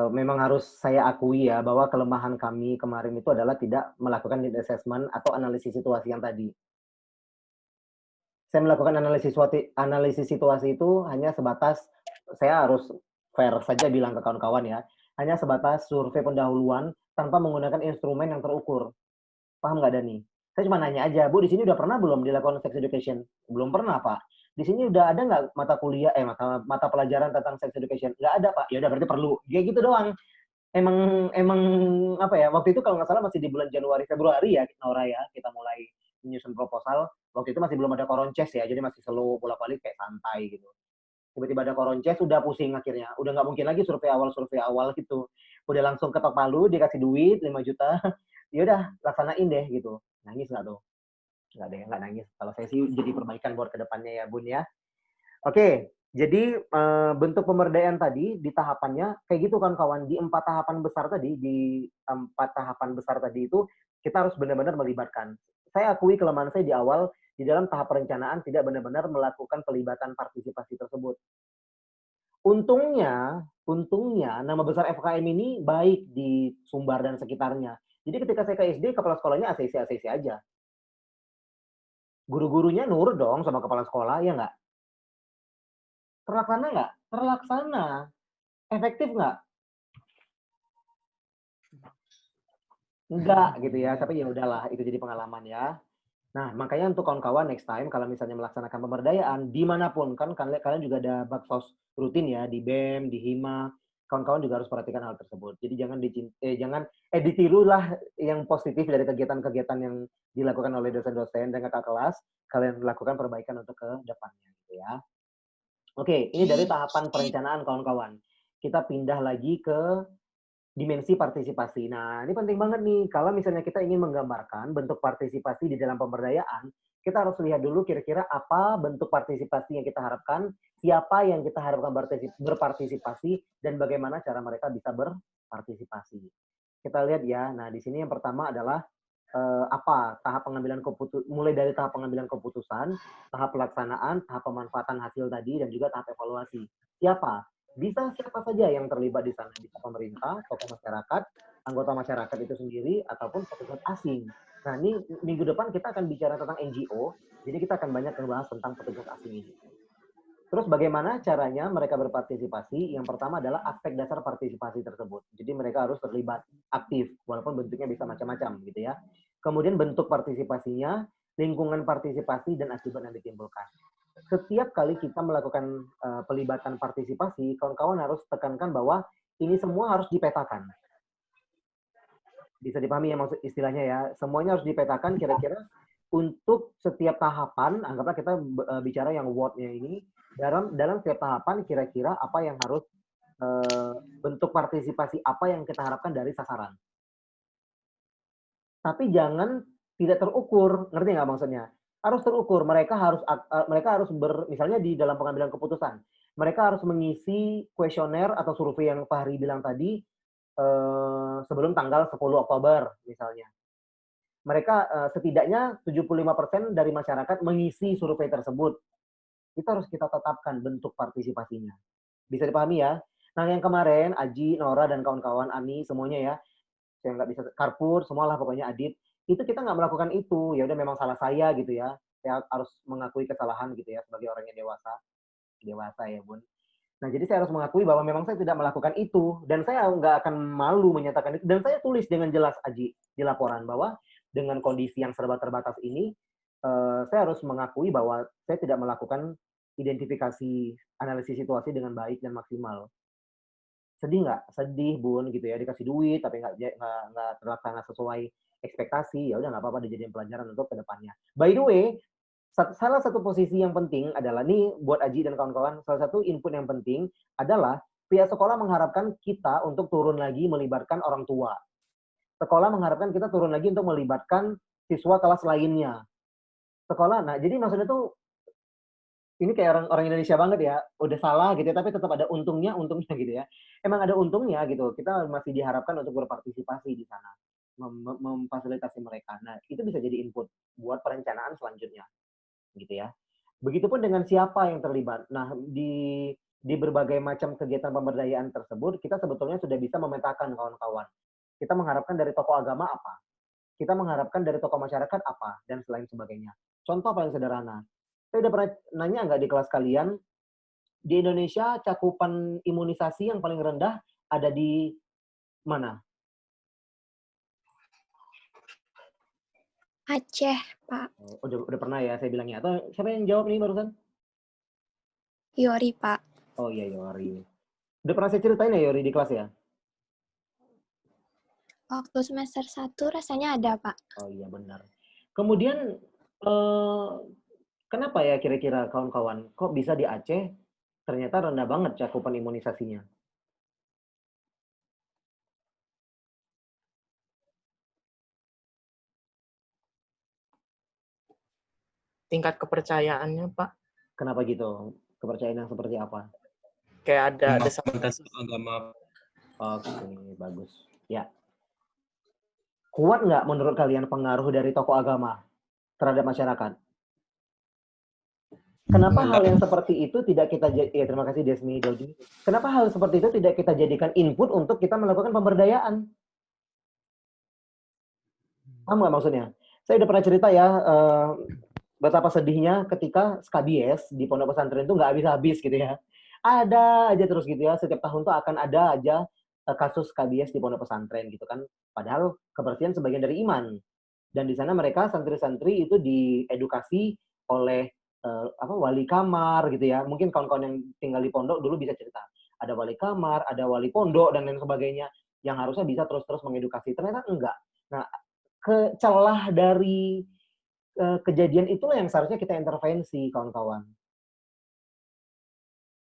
memang harus saya akui ya bahwa kelemahan kami kemarin itu adalah tidak melakukan need assessment atau analisis situasi yang tadi. Saya melakukan analisis situasi itu hanya sebatas, saya harus fair saja bilang ke kawan-kawan ya, hanya sebatas survei pendahuluan tanpa menggunakan instrumen yang terukur. Paham nggak Dani? Saya cuma nanya aja, Bu, di sini udah pernah belum dilakukan sex education? Belum pernah, Pak. Di sini udah ada nggak mata kuliah, mata pelajaran tentang sex education? Nggak ada, Pak. Ya udah berarti perlu. Kayak gitu doang. Emang apa ya? Waktu itu kalau nggak salah masih di bulan Januari Februari ya, Nora ya, kita mulai menyusun proposal. Waktu itu masih belum ada koronces ya, jadi masih slow bolak-balik kayak santai gitu. Tiba-tiba ada koronces, udah pusing akhirnya. Udah nggak mungkin lagi survei awal gitu. Udah langsung ketok palu, dikasih duit 5 juta. Ya udah, laksanain deh gitu. Nangis nggak tuh? Nggak deh, nggak nangis. Kalau saya sih jadi perbaikan buat kedepannya ya Bun ya. Oke, jadi bentuk pemberdayaan tadi di tahapannya kayak gitu kan kawan. Di 4 tahapan besar tadi, itu kita harus benar-benar melibatkan. Saya akui kelemahan saya di awal di dalam tahap perencanaan tidak benar-benar melakukan pelibatan partisipasi tersebut. Untungnya nama besar FKM ini baik di Sumbar dan sekitarnya. Jadi ketika saya ke SD, kepala sekolahnya ACC aja. Guru-gurunya nurut dong sama kepala sekolah, ya nggak? Terlaksana nggak? Terlaksana. Efektif nggak? Enggak gitu ya, tapi ya udahlah, itu jadi pengalaman ya. Nah, makanya untuk kawan-kawan next time kalau misalnya melaksanakan pemberdayaan dimanapun kan kalian juga ada baksos rutin ya di BEM, di HIMA, kawan-kawan juga harus perhatikan hal tersebut. Jadi jangan ditirulah yang positif dari kegiatan-kegiatan yang dilakukan oleh dosen-dosen dan kakak kelas, kalian lakukan perbaikan untuk ke depannya gitu ya. Oke, ini dari tahapan perencanaan kawan-kawan. Kita pindah lagi ke dimensi partisipasi. Nah, ini penting banget nih. Kalau misalnya kita ingin menggambarkan bentuk partisipasi di dalam pemberdayaan, kita harus lihat dulu kira-kira apa bentuk partisipasi yang kita harapkan, siapa yang kita harapkan berpartisipasi, dan bagaimana cara mereka bisa berpartisipasi. Kita lihat ya. Nah, di sini yang pertama adalah apa tahap pengambilan keputusan, mulai dari tahap pengambilan keputusan, tahap pelaksanaan, tahap pemanfaatan hasil tadi, dan juga tahap evaluasi. Siapa? Bisa siapa saja yang terlibat di sana, bisa pemerintah, tokoh masyarakat, anggota masyarakat itu sendiri, ataupun petugas asing. Nah, ini minggu depan kita akan bicara tentang NGO, jadi kita akan banyak membahas tentang petugas asing ini. Terus bagaimana caranya mereka berpartisipasi? Yang pertama adalah aspek dasar partisipasi tersebut. Jadi mereka harus terlibat aktif, walaupun bentuknya bisa macam-macam gitu ya. Kemudian bentuk partisipasinya, lingkungan partisipasi, dan akibat yang ditimbulkan. Setiap kali kita melakukan pelibatan partisipasi, kawan-kawan harus tekankan bahwa ini semua harus dipetakan. Bisa dipahami ya maksud istilahnya ya. Semuanya harus dipetakan kira-kira untuk setiap tahapan, anggaplah kita bicara yang word-nya ini, dalam setiap tahapan kira-kira apa yang harus bentuk partisipasi apa yang kita harapkan dari sasaran. Tapi jangan tidak terukur, ngerti nggak maksudnya? Harus terukur. Mereka harus misalnya di dalam pengambilan keputusan, mereka harus mengisi kuesioner atau survei yang Fahri bilang tadi sebelum tanggal 10 Oktober misalnya. Mereka setidaknya 75% dari masyarakat mengisi survei tersebut. Itu harus kita tetapkan bentuk partisipasinya. Bisa dipahami ya? Nah, yang kemarin, Aji, Nora, dan kawan-kawan, Ani, semuanya ya, saya nggak bisa, Karpur, semualah pokoknya Adit, itu kita nggak melakukan itu. Ya udah memang salah saya gitu ya. Saya harus mengakui kesalahan gitu ya, sebagai orang yang dewasa. Dewasa ya, Bun. Nah, jadi saya harus mengakui bahwa memang saya tidak melakukan itu. Dan saya nggak akan malu menyatakan itu. Dan saya tulis dengan jelas, Aji, di laporan bahwa dengan kondisi yang serba terbatas ini, saya harus mengakui bahwa saya tidak melakukan identifikasi analisis situasi dengan baik dan maksimal. Sedih nggak? Sedih, Bun, gitu ya. Dikasih duit, tapi nggak terlaksana sesuai ekspektasi. Ya udah nggak apa-apa, dijadiin pelajaran untuk kedepannya. By the way, salah satu posisi yang penting adalah, nih buat Aji dan kawan-kawan, salah satu input yang penting adalah pihak sekolah mengharapkan kita untuk turun lagi melibatkan orang tua. Sekolah mengharapkan kita turun lagi untuk melibatkan siswa kelas lainnya. Sekolah, nah jadi maksudnya tuh, ini kayak orang Indonesia banget ya, udah salah gitu ya, tapi tetap ada untungnya gitu ya. Emang ada untungnya gitu, kita masih diharapkan untuk berpartisipasi di sana, memfasilitasi mereka. Nah, itu bisa jadi input buat perencanaan selanjutnya, gitu ya. Begitupun dengan siapa yang terlibat. Nah, di berbagai macam kegiatan pemberdayaan tersebut, kita sebetulnya sudah bisa memetakan kawan-kawan. Kita mengharapkan dari tokoh agama apa, kita mengharapkan dari tokoh masyarakat apa, dan selain sebagainya. Contoh paling sederhana, saya udah pernah nanya nggak di kelas kalian, di Indonesia cakupan imunisasi yang paling rendah ada di mana? Aceh, Pak. Oh, udah pernah ya saya bilangnya. Atau siapa yang jawab nih barusan? Yori, Pak. Oh iya, Yori. Udah pernah saya ceritain ya Yori di kelas ya? Waktu semester 1 rasanya ada, Pak. Oh iya, benar. Kemudian, kenapa ya kira-kira kawan-kawan, kok bisa di Aceh ternyata rendah banget cakupan imunisasinya? Tingkat kepercayaannya, Pak. Kenapa gitu? Kepercayaan yang seperti apa? Kayak ada desakan. Komunitas agama. Oke, bagus. Ya. Kuat nggak menurut kalian pengaruh dari tokoh agama terhadap masyarakat? Kenapa hal yang seperti itu tidak kita ya terima kasih Desmi Dodi. Kenapa hal seperti itu tidak kita jadikan input untuk kita melakukan pemberdayaan? Paham nggak maksudnya? Saya udah pernah cerita ya betapa sedihnya ketika skabies di pondok pesantren itu nggak habis-habis gitu ya. Ada aja terus gitu ya. Setiap tahun tuh akan ada aja kasus skabies di pondok pesantren gitu kan. Padahal kebersihan sebagian dari iman. Dan di sana mereka santri-santri itu diedukasi oleh wali kamar gitu ya. Mungkin kawan-kawan yang tinggal di pondok dulu bisa cerita. Ada wali kamar, ada wali pondok dan lain sebagainya yang harusnya bisa terus-terus mengedukasi. Ternyata enggak. Nah, celah dari kejadian itulah yang seharusnya kita intervensi, kawan-kawan.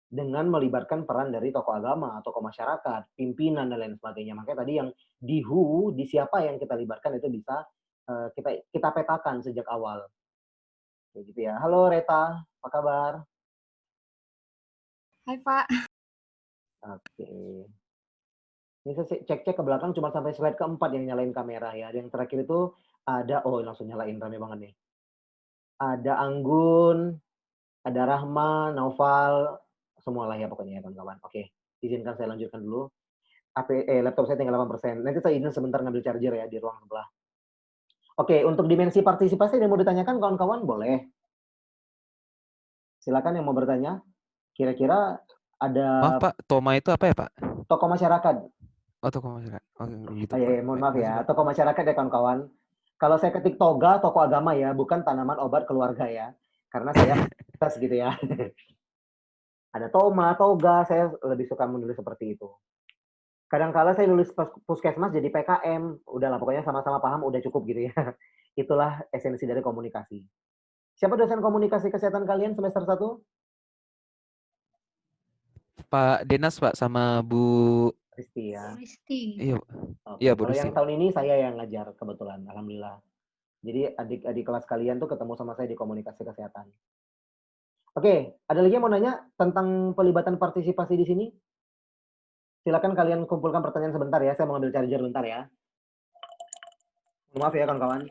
Dengan melibatkan peran dari tokoh agama, tokoh masyarakat, pimpinan, dan lain sebagainya. Makanya tadi yang di siapa yang kita libatkan itu bisa kita petakan sejak awal. Kayak gitu ya. Halo Reta, apa kabar? Hai, Pak. Oke. Ini saya cek-cek ke belakang cuma sampai slide keempat yang nyalain kamera ya. Yang terakhir itu ada, langsung nyalain, rame banget nih. Ada Anggun, ada Rahma, Naufal, semua lah ya pokoknya ya kawan-kawan. Oke, izinkan saya lanjutkan dulu. Laptop saya tinggal 8%. Nanti saya izin sebentar ngambil charger ya di ruang sebelah. Oke, untuk dimensi partisipasi yang mau ditanyakan kawan-kawan boleh. Silakan yang mau bertanya. Kira-kira ada Maaf Pak, Toma itu apa ya Pak? tokoh masyarakat. Oh, tokoh masyarakat. Oh, gitu Iya, Pak. iya, mohon Baik, maaf makasih, ya. Pak. Tokoh masyarakat ya kawan-kawan. Kalau saya ketik toga, tokoh agama ya, bukan tanaman obat keluarga ya. Karena saya tes gitu ya. Ada toma, toga, saya lebih suka menulis seperti itu. Kadang-kala saya nulis puskesmas jadi PKM. Udahlah, pokoknya sama-sama paham, udah cukup gitu ya. Itulah esensi dari komunikasi. Siapa dosen komunikasi kesehatan kalian semester 1? Pak Denas Pak sama Bu Risti ya. Kristi. iya, Oke, iya Bu kalau Risti, yang Pak. tahun ini saya yang ngajar kebetulan, alhamdulillah. Jadi adik-adik kelas kalian tuh ketemu sama saya di komunikasi kesehatan. Oke, ada lagi yang mau nanya tentang pelibatan partisipasi di sini? Silakan kalian kumpulkan pertanyaan sebentar ya, saya mau ngambil charger bentar ya. Maaf ya kawan-kawan.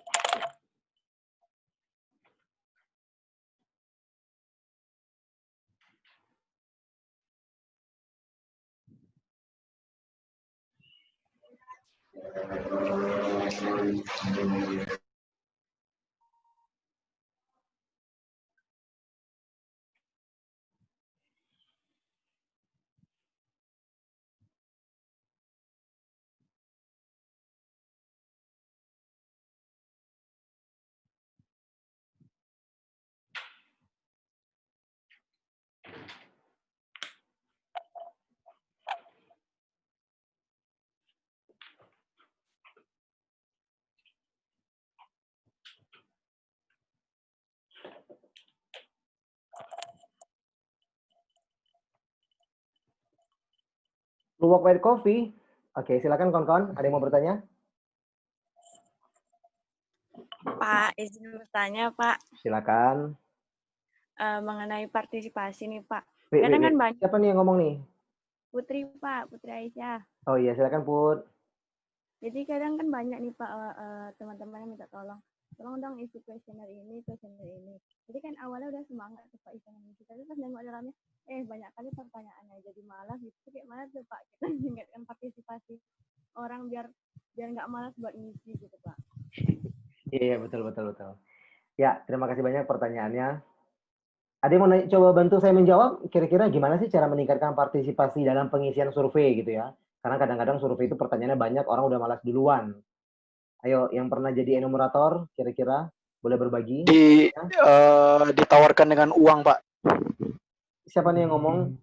Luwak white coffee. Oke, silakan kawan-kawan. Ada yang mau bertanya? Pak, izin bertanya, Pak. Silakan. Mengenai partisipasi nih, Pak. Wait. Kadang kan banyak. Siapa nih yang ngomong nih? Putri, Pak. Putri Aisyah. Oh iya, silakan Put. Jadi kadang kan banyak nih, Pak, teman-teman yang minta tolong. Tolong dong isi kuesioner ini. Jadi kan awalnya udah semangat tuh Pak isi ngisi. Tapi pas nengok dalamnya, banyak kali pertanyaannya. Jadi malas gitu. Kayak mana tuh Pak kita mengingatkan partisipasi orang biar nggak malas buat ngisi gitu Pak. Iya, betul. Ya, terima kasih banyak pertanyaannya. Ada yang mau coba bantu saya menjawab, kira-kira gimana sih cara meningkatkan partisipasi dalam pengisian survei gitu ya? Karena kadang-kadang survei itu pertanyaannya banyak, orang udah malas duluan. Ayo, yang pernah jadi enumerator, kira-kira boleh berbagi? Ditawarkan dengan uang, Pak. Siapa nih yang ngomong?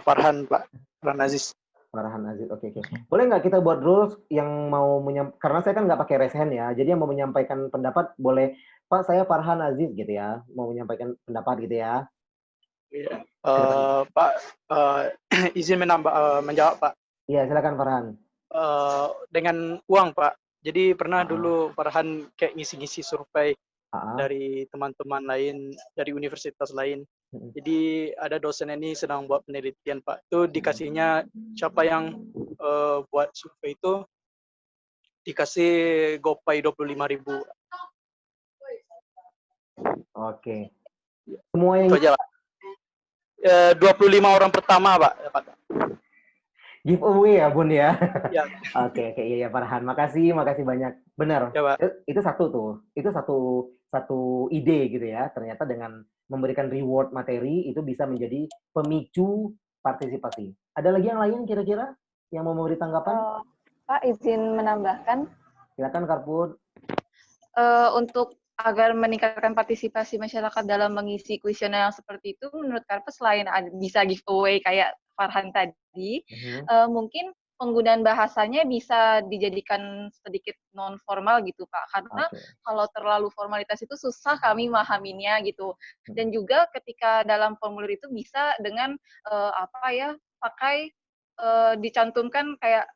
Farhan, Pak. Farhan Aziz. Farhan Aziz, oke. Boleh nggak kita buat rules yang mau karena saya kan nggak pakai raise hand ya, jadi yang mau menyampaikan pendapat boleh, Pak saya Farhan Aziz gitu ya, mau menyampaikan pendapat gitu ya. Iya. Pak, izin menjawab, Pak. Iya, silakan Farhan. Dengan uang, Pak. Jadi pernah dulu Farhan kayak ngisi-ngisi survei dari teman-teman lain, dari universitas lain. Jadi ada dosen ini sedang buat penelitian, Pak. Itu dikasihnya siapa yang buat survei itu dikasih gopay 25.000. Oke. Semua yang itu aja, Pak. 25 orang pertama, Pak. Giveaway ya, Bun ya. Ya. Oke, iya Farhan. Makasih banyak. Benar. Ya, Pak. Itu satu tuh. Itu satu ide gitu ya. Ternyata dengan memberikan reward materi itu bisa menjadi pemicu partisipasi. Ada lagi yang lain kira-kira yang mau memberi tanggapan? Pak, izin menambahkan. Silakan Karput. Untuk agar meningkatkan partisipasi masyarakat dalam mengisi kuesioner yang seperti itu, menurut Karpet selain bisa giveaway kayak Farhan tadi, mungkin penggunaan bahasanya bisa dijadikan sedikit non formal gitu Pak, karena kalau terlalu formalitas itu susah kami memahaminya gitu. Dan juga ketika dalam formulir itu bisa dengan pakai dicantumkan kayak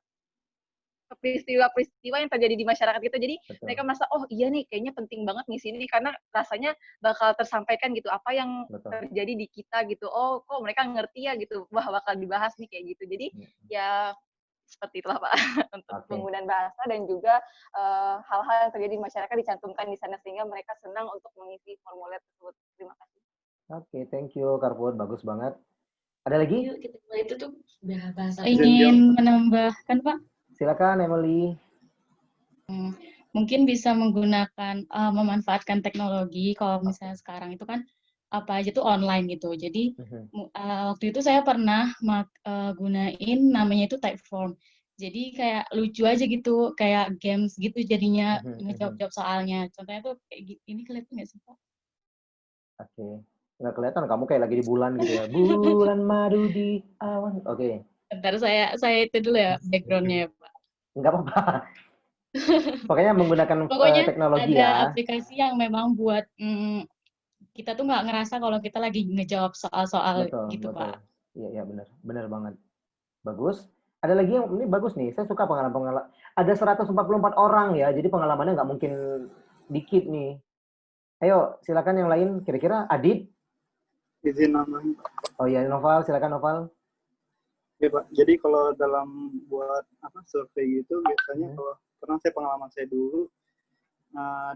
peristiwa-peristiwa yang terjadi di masyarakat gitu. Jadi mereka merasa, oh iya nih kayaknya penting banget ngisi ini karena rasanya bakal tersampaikan gitu apa yang terjadi di kita gitu. Oh kok mereka ngerti ya gitu, wah bakal dibahas nih kayak gitu. Jadi ya seperti itulah Pak untuk penggunaan bahasa dan juga hal-hal yang terjadi di masyarakat dicantumkan di sana sehingga mereka senang untuk mengisi formulir tersebut. Terima kasih. Oke, thank you Karput, bagus banget. Ada lagi? Yuk, kita mulai itu tuh udah bahasa. Ingin menambahkan, Pak. Silakan Emily. Mungkin bisa menggunakan memanfaatkan teknologi. Kalau misalnya sekarang itu kan apa aja tuh online gitu. Jadi waktu itu saya pernah gunain namanya itu Typeform. Jadi kayak lucu aja gitu, kayak games gitu jadinya ngejawab soalnya. Contohnya tuh kayak ini kelihatan nggak sih Pak? Oke. Nggak kelihatan, kamu kayak lagi di bulan gitu ya. Bulan madu di awan. Oke. Bentar saya itu dulu ya background-nya ya Pak. Nggak apa-apa. Pokoknya menggunakan teknologi ada ya. aplikasi yang memang buat kita tuh nggak ngerasa kalau kita lagi ngejawab soal-soal gitu betul. Pak. Iya benar banget. Bagus. Ada lagi yang ini bagus nih. Saya suka pengalaman. Ada 144 orang ya, jadi pengalamannya nggak mungkin dikit nih. Ayo, silakan yang lain. Kira-kira Adit? Izin namanya. Oh iya, Noval, silakan Noval. Ya Pak. Jadi kalau dalam buat survei gitu, biasanya kalau pernah pengalaman saya dulu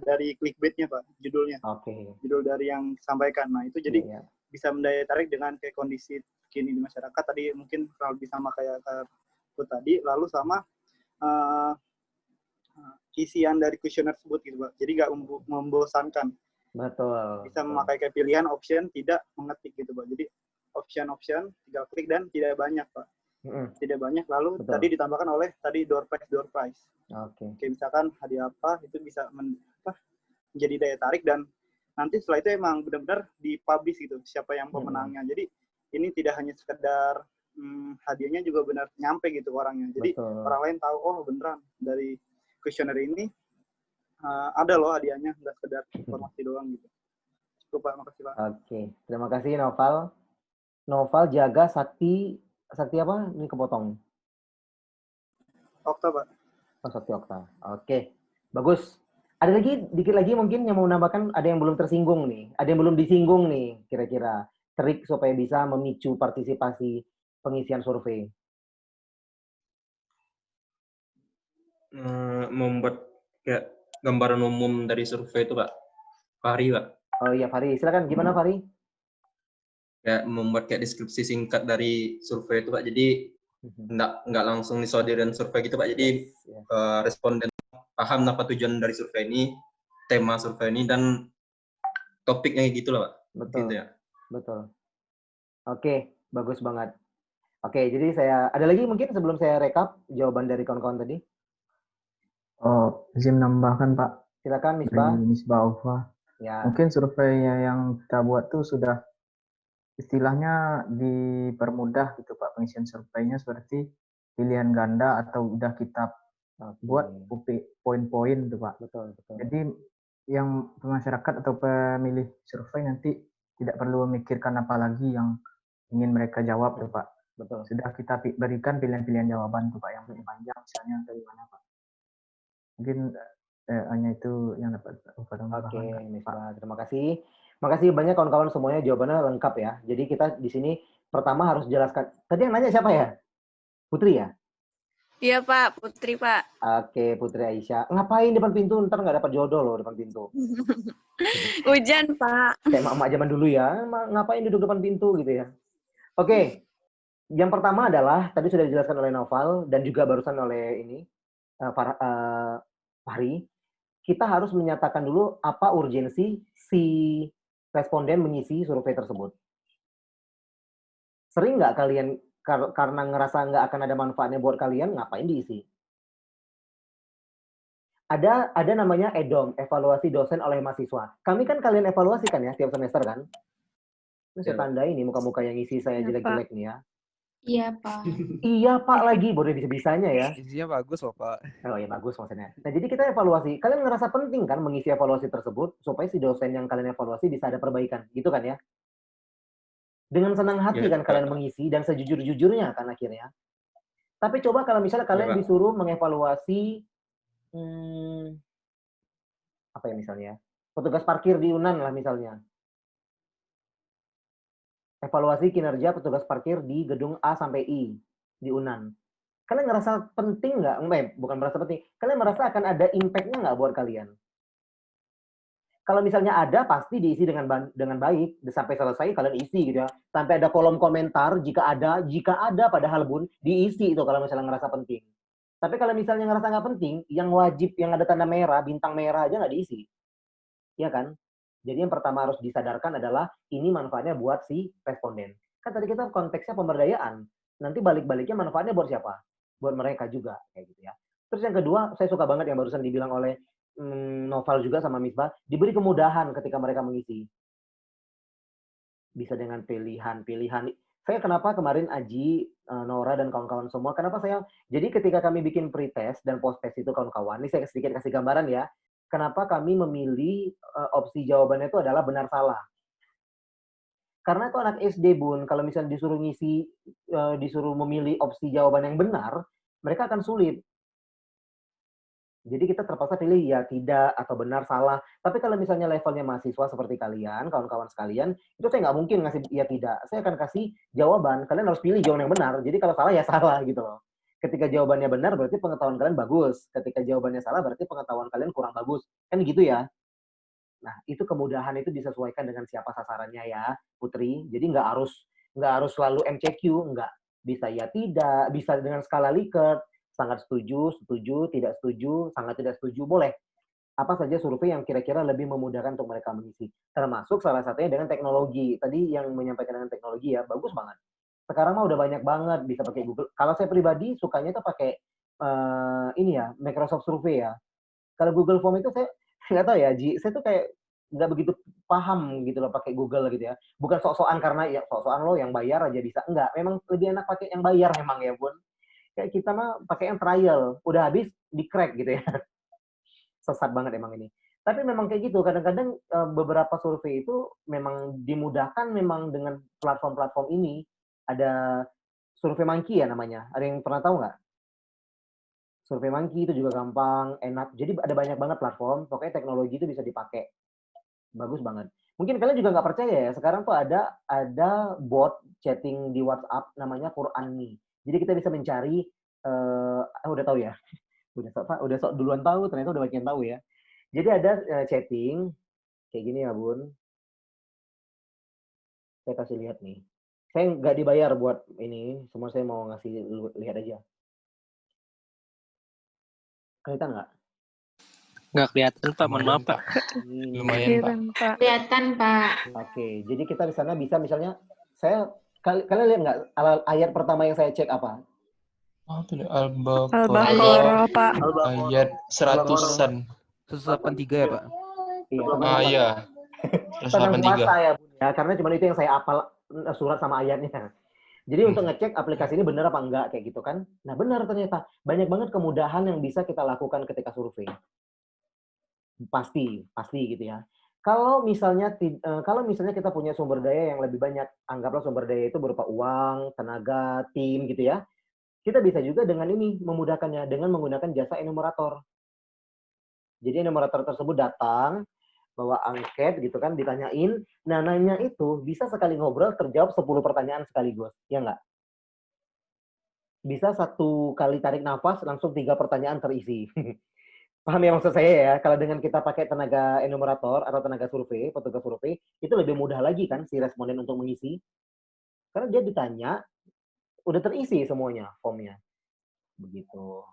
dari clickbait-nya Pak, judulnya. Oke. Judul dari yang disampaikan. Nah itu jadi bisa mendaya tarik dengan kayak kondisi kini di masyarakat. Tadi mungkin kurang lebih sama kayak itu tadi, lalu sama isian dari kuesioner tersebut gitu Pak. Jadi nggak membosankan. Betul. Bisa memakai kayak pilihan option tidak mengetik gitu Pak. Jadi option tinggal klik dan tidak banyak Pak. Tidak banyak, lalu tadi ditambahkan oleh tadi door prize. Oke. Misalkan hadiah apa itu bisa menjadi daya tarik, dan nanti setelah itu emang benar-benar dipublish gitu siapa yang pemenangnya. Jadi ini tidak hanya sekedar hadiahnya, juga benar nyampe gitu orangnya. Jadi orang lain tahu, oh beneran dari kuesioner ini ada loh hadiahnya, nggak sekedar informasi doang gitu. Cukup Pak, makasih Pak. Oke, terima kasih Noval. Noval Jaga Sakti apa? Ini kepotong. Okta Pak. Oh, Sakti Okta. Oke, bagus. Ada lagi, dikit lagi mungkin yang mau menambahkan, ada yang belum tersinggung nih. Ada yang belum disinggung nih, kira-kira. Trik supaya bisa memicu partisipasi pengisian survei. Membuat kayak gambaran umum dari survei itu Pak. Fahri Pak. Oh iya Fahri, silakan. Gimana Fahri? Kayak membuat kayak deskripsi singkat dari survei itu Pak. Jadi nggak langsung disodirin survei gitu Pak. Jadi responden paham apa tujuan dari survei ini, tema survei ini, dan topiknya gitu loh Pak. Betul. Gitu ya. Betul. Oke, bagus banget. Oke, jadi ada lagi mungkin sebelum saya rekap jawaban dari kawan-kawan tadi. Oh, izin menambahkan Pak. Silakan Misbah. Misbah Alfa. Ya. Mungkin surveinya yang kita buat tuh sudah istilahnya dipermudah gitu Pak, pengisian surveinya seperti pilihan ganda atau udah kita buat poin-poin tuh Pak. Betul. Jadi yang masyarakat atau pemilih survei nanti tidak perlu memikirkan apa lagi yang ingin mereka jawab tuh Pak. Betul. Sudah kita berikan pilihan-pilihan jawaban tuh Pak, yang lebih panjang misalnya atau gimana Pak. Mungkin hanya itu yang dapat Oke, Misbah, terima kasih. Makasih banyak kawan-kawan semuanya, jawabannya lengkap ya. Jadi kita di sini pertama harus jelaskan. Tadi yang nanya siapa ya? Putri ya? Iya Pak, Putri Pak. Oke, Putri Aisyah. Ngapain depan pintu? Ntar nggak dapat jodoh loh depan pintu. Hujan Pak. Kayak emak-emak zaman dulu ya. Ngapain duduk depan pintu gitu ya. Oke, yang pertama adalah, tadi sudah dijelaskan oleh Noval dan juga barusan oleh ini, Fahri. Kita harus menyatakan dulu apa urgensi si responden mengisi survei tersebut. Sering nggak kalian karena ngerasa nggak akan ada manfaatnya buat kalian, ngapain diisi? Ada namanya EDOM, evaluasi dosen oleh mahasiswa. Kami kan kalian evaluasi kan ya tiap semester kan? Ini saya tandai nih muka-muka yang isi saya jelek-jelek nih ya. Iya Pak. Iya Pak lagi, boleh bisa-bisanya ya. Isinya bagus loh Pak. Oh iya bagus maksudnya. Nah jadi kita evaluasi. Kalian ngerasa penting kan mengisi evaluasi tersebut supaya si dosen yang kalian evaluasi bisa ada perbaikan, gitu kan ya? Dengan senang hati kan kalian mengisi dan sejujur-jujurnya kan akhirnya. Tapi coba kalau misalnya kalian disuruh mengevaluasi apa ya misalnya? Petugas parkir di UNAN lah misalnya. Evaluasi kinerja petugas parkir di gedung A sampai I di UNAN. Kalian ngerasa penting nggak? Bukan merasa penting. Kalian merasa akan ada impact-nya nggak buat kalian? Kalau misalnya ada, pasti diisi dengan baik. Sampai selesai kalian isi gitu ya. Sampai ada kolom komentar, jika ada padahal Bun, diisi itu kalau misalnya ngerasa penting. Tapi kalau misalnya ngerasa nggak penting, yang wajib, yang ada tanda merah, bintang merah aja nggak diisi. Iya kan? Jadi yang pertama harus disadarkan adalah, ini manfaatnya buat si responden. Kan tadi kita konteksnya pemberdayaan. Nanti balik-baliknya manfaatnya buat siapa? Buat mereka juga. Kayak gitu ya. Terus yang kedua, saya suka banget yang barusan dibilang oleh Noval juga sama Misbah, diberi kemudahan ketika mereka mengisi. Bisa dengan pilihan-pilihan. Saya kenapa kemarin Aji, Nora, dan kawan-kawan semua, kenapa saya, jadi ketika kami bikin pretest dan post-test itu kawan-kawan, ini saya sedikit kasih gambaran ya, kenapa kami memilih opsi jawabannya itu adalah benar salah. Karena itu anak SD, Bun, kalau misalnya disuruh ngisi, disuruh memilih opsi jawaban yang benar, mereka akan sulit. Jadi kita terpaksa pilih ya tidak atau benar salah. Tapi kalau misalnya levelnya mahasiswa seperti kalian, kawan-kawan sekalian, itu saya nggak mungkin ngasih ya tidak. Saya akan kasih jawaban. Kalian harus pilih jawaban yang benar. Jadi kalau salah ya salah gitu loh. Ketika jawabannya benar berarti pengetahuan kalian bagus. Ketika jawabannya salah berarti pengetahuan kalian kurang bagus. Kan gitu ya. Nah itu kemudahan itu disesuaikan dengan siapa sasarannya ya, Putri. Jadi nggak harus selalu MCQ, nggak. Bisa ya tidak, bisa dengan skala Likert. Sangat setuju, setuju, tidak setuju, sangat tidak setuju, boleh. Apa saja survei yang kira-kira lebih memudahkan untuk mereka mengisi. Termasuk salah satunya dengan teknologi. Tadi yang menyampaikan dengan teknologi ya, bagus banget. Sekarang mah udah banyak banget, bisa pakai Google. Kalau saya pribadi, sukanya tuh pakai ini ya, Microsoft Survey ya. Kalau Google Form itu saya nggak tahu ya, Ji. Saya tuh kayak nggak begitu paham gitu loh pakai Google gitu ya. Bukan sok-sokan karena ya sok-sokan lo yang bayar aja bisa. Enggak, memang lebih enak pakai yang bayar memang ya, Bun. Kayak kita mah pakai yang trial, udah habis di crack gitu ya. Sesat banget emang ini. Tapi memang kayak gitu, kadang-kadang beberapa survei itu memang dimudahkan memang dengan platform-platform ini. Ada Survei Monkey ya namanya. Ada yang pernah tahu nggak? Survei Monkey itu juga gampang, enak. Jadi ada banyak banget platform, pokoknya teknologi itu bisa dipakai. Bagus banget. Mungkin kalian juga nggak percaya ya, sekarang tuh ada bot chatting di WhatsApp namanya Qur'ani. Jadi kita bisa mencari, udah tahu ya, udah sok duluan tahu, ternyata udah banyak yang tahu ya. Jadi ada chatting, kayak gini ya Bun. Saya kasih lihat nih. Saya nggak dibayar buat ini, semua saya mau ngasih lihat aja. Kelihatan nggak? Nggak kelihatan Pak, mohon maaf Pak. Lumayan Pak. Kelihatan Pak. Oke, jadi kita di sana bisa misalnya, kalian lihat nggak ayat pertama yang saya cek apa? Al-Baqarah Pak. Ayat 100-an. 183 ya Pak? Iya. Tenang puasa ya Bun ya, karena cuma itu yang saya hafal surat sama ayatnya. Jadi untuk ngecek aplikasi ini benar apa enggak kayak gitu kan. Nah benar ternyata banyak banget kemudahan yang bisa kita lakukan ketika survei. Pasti gitu ya. Kalau misalnya kita punya sumber daya yang lebih banyak, anggaplah sumber daya itu berupa uang, tenaga, tim gitu ya. Kita bisa juga dengan ini memudahkannya dengan menggunakan jasa enumerator. Jadi enumerator tersebut datang bawa angket gitu kan, ditanyain. Nah, nanya itu bisa sekali ngobrol terjawab 10 pertanyaan sekaligus, ya nggak? Bisa satu kali tarik nafas langsung 3 pertanyaan terisi. Paham ya maksud saya ya? Kalau dengan kita pakai tenaga enumerator atau tenaga survei, petugas survei, itu lebih mudah lagi kan si responden untuk mengisi. Karena dia ditanya, udah terisi semuanya formnya. Begitu.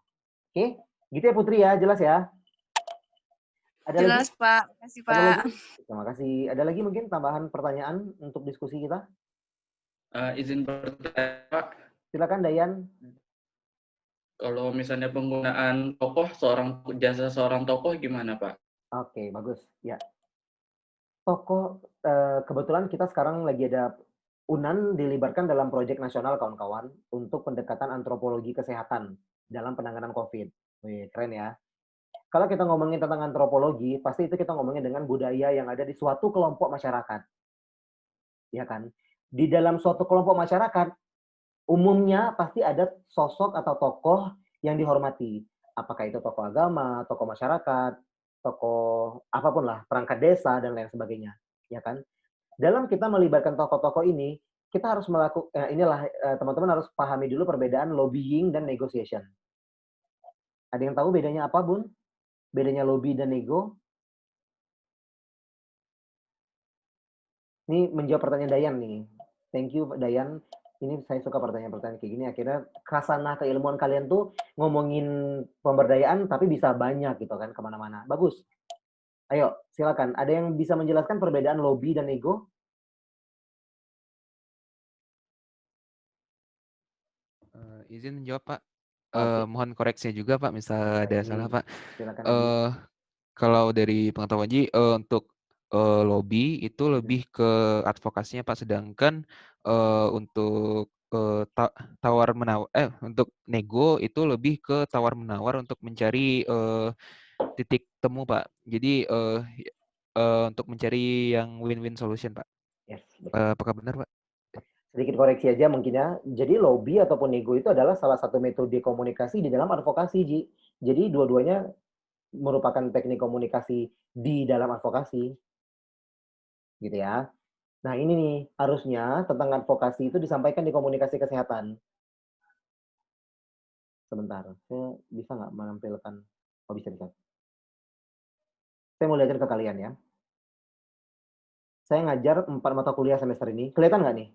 Oke, gitu ya Putri ya, jelas ya? Ada jelas lagi? Pak, kasih Pak. Lagi? Terima kasih. Ada lagi mungkin tambahan pertanyaan untuk diskusi kita? Izin bertanya Pak. Silakan Dayan. Kalau misalnya penggunaan jasa seorang tokoh gimana Pak? Oke, bagus. Ya. Tokoh, kebetulan kita sekarang lagi ada UNAN dilibatkan dalam proyek nasional kawan-kawan untuk pendekatan antropologi kesehatan dalam penanganan COVID. Wih, keren ya. Kalau kita ngomongin tentang antropologi, pasti itu kita ngomongin dengan budaya yang ada di suatu kelompok masyarakat. Ya kan? Di dalam suatu kelompok masyarakat, umumnya pasti ada sosok atau tokoh yang dihormati. Apakah itu tokoh agama, tokoh masyarakat, tokoh apapun lah, perangkat desa, dan lain sebagainya. Ya kan? Dalam kita melibatkan tokoh-tokoh ini, kita harus melakukan, teman-teman harus pahami dulu perbedaan lobbying dan negotiation. Ada yang tahu bedanya apa, Bun? Bedanya lobby dan nego? Ini menjawab pertanyaan Dayan nih. Thank you Dayan. Ini saya suka pertanyaan-pertanyaan kayak gini. Akhirnya khasana keilmuan kalian tuh ngomongin pemberdayaan tapi bisa banyak gitu kan kemana-mana. Bagus. Ayo silakan. Ada yang bisa menjelaskan perbedaan lobby dan ego? Izin menjawab Pak. Oke. Mohon koreksi juga Pak, misal ada salah Pak. Silakan Haji. Kalau dari pengetahuan Haji, untuk lobby itu lebih ke advokasinya Pak, sedangkan untuk tawar menawar, untuk nego itu lebih ke tawar menawar untuk mencari titik temu Pak. Jadi untuk mencari yang win-win solution Pak. Yes, apakah benar Pak? Sedikit koreksi aja mungkin ya. Jadi lobby ataupun nego itu adalah salah satu metode komunikasi di dalam advokasi, Ji. Jadi dua-duanya merupakan teknik komunikasi di dalam advokasi. Gitu ya. Nah ini nih, harusnya tentang advokasi itu disampaikan di komunikasi kesehatan. Sebentar, saya bisa nggak menampilkan? Oh bisa. Saya mau lihatin ke kalian ya. Saya ngajar 4 mata kuliah semester ini. Kelihatan nggak nih?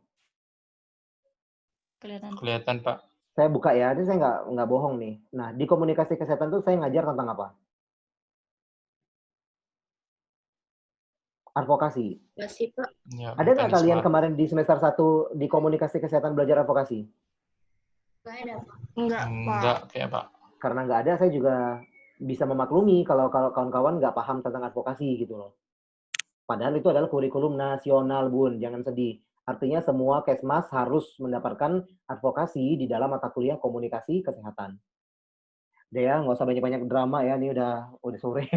Kelihatan Pak. Saya buka ya, ini saya nggak bohong nih. Nah, di komunikasi kesehatan tuh saya ngajar tentang apa? Advokasi. Masih Pak. Ya, Ada nggak kalian kemarin di semester 1 di komunikasi kesehatan belajar advokasi? Nggak ada, Pak. Enggak kayak Pak. Karena nggak ada, saya juga bisa memaklumi kalau kawan-kawan nggak paham tentang advokasi gitu loh. Padahal itu adalah kurikulum nasional, Bun. Jangan sedih. Artinya semua Kesmas harus mendapatkan advokasi di dalam mata kuliah komunikasi kesehatan. Udah ya, nggak usah banyak-banyak drama ya. Ini udah sore.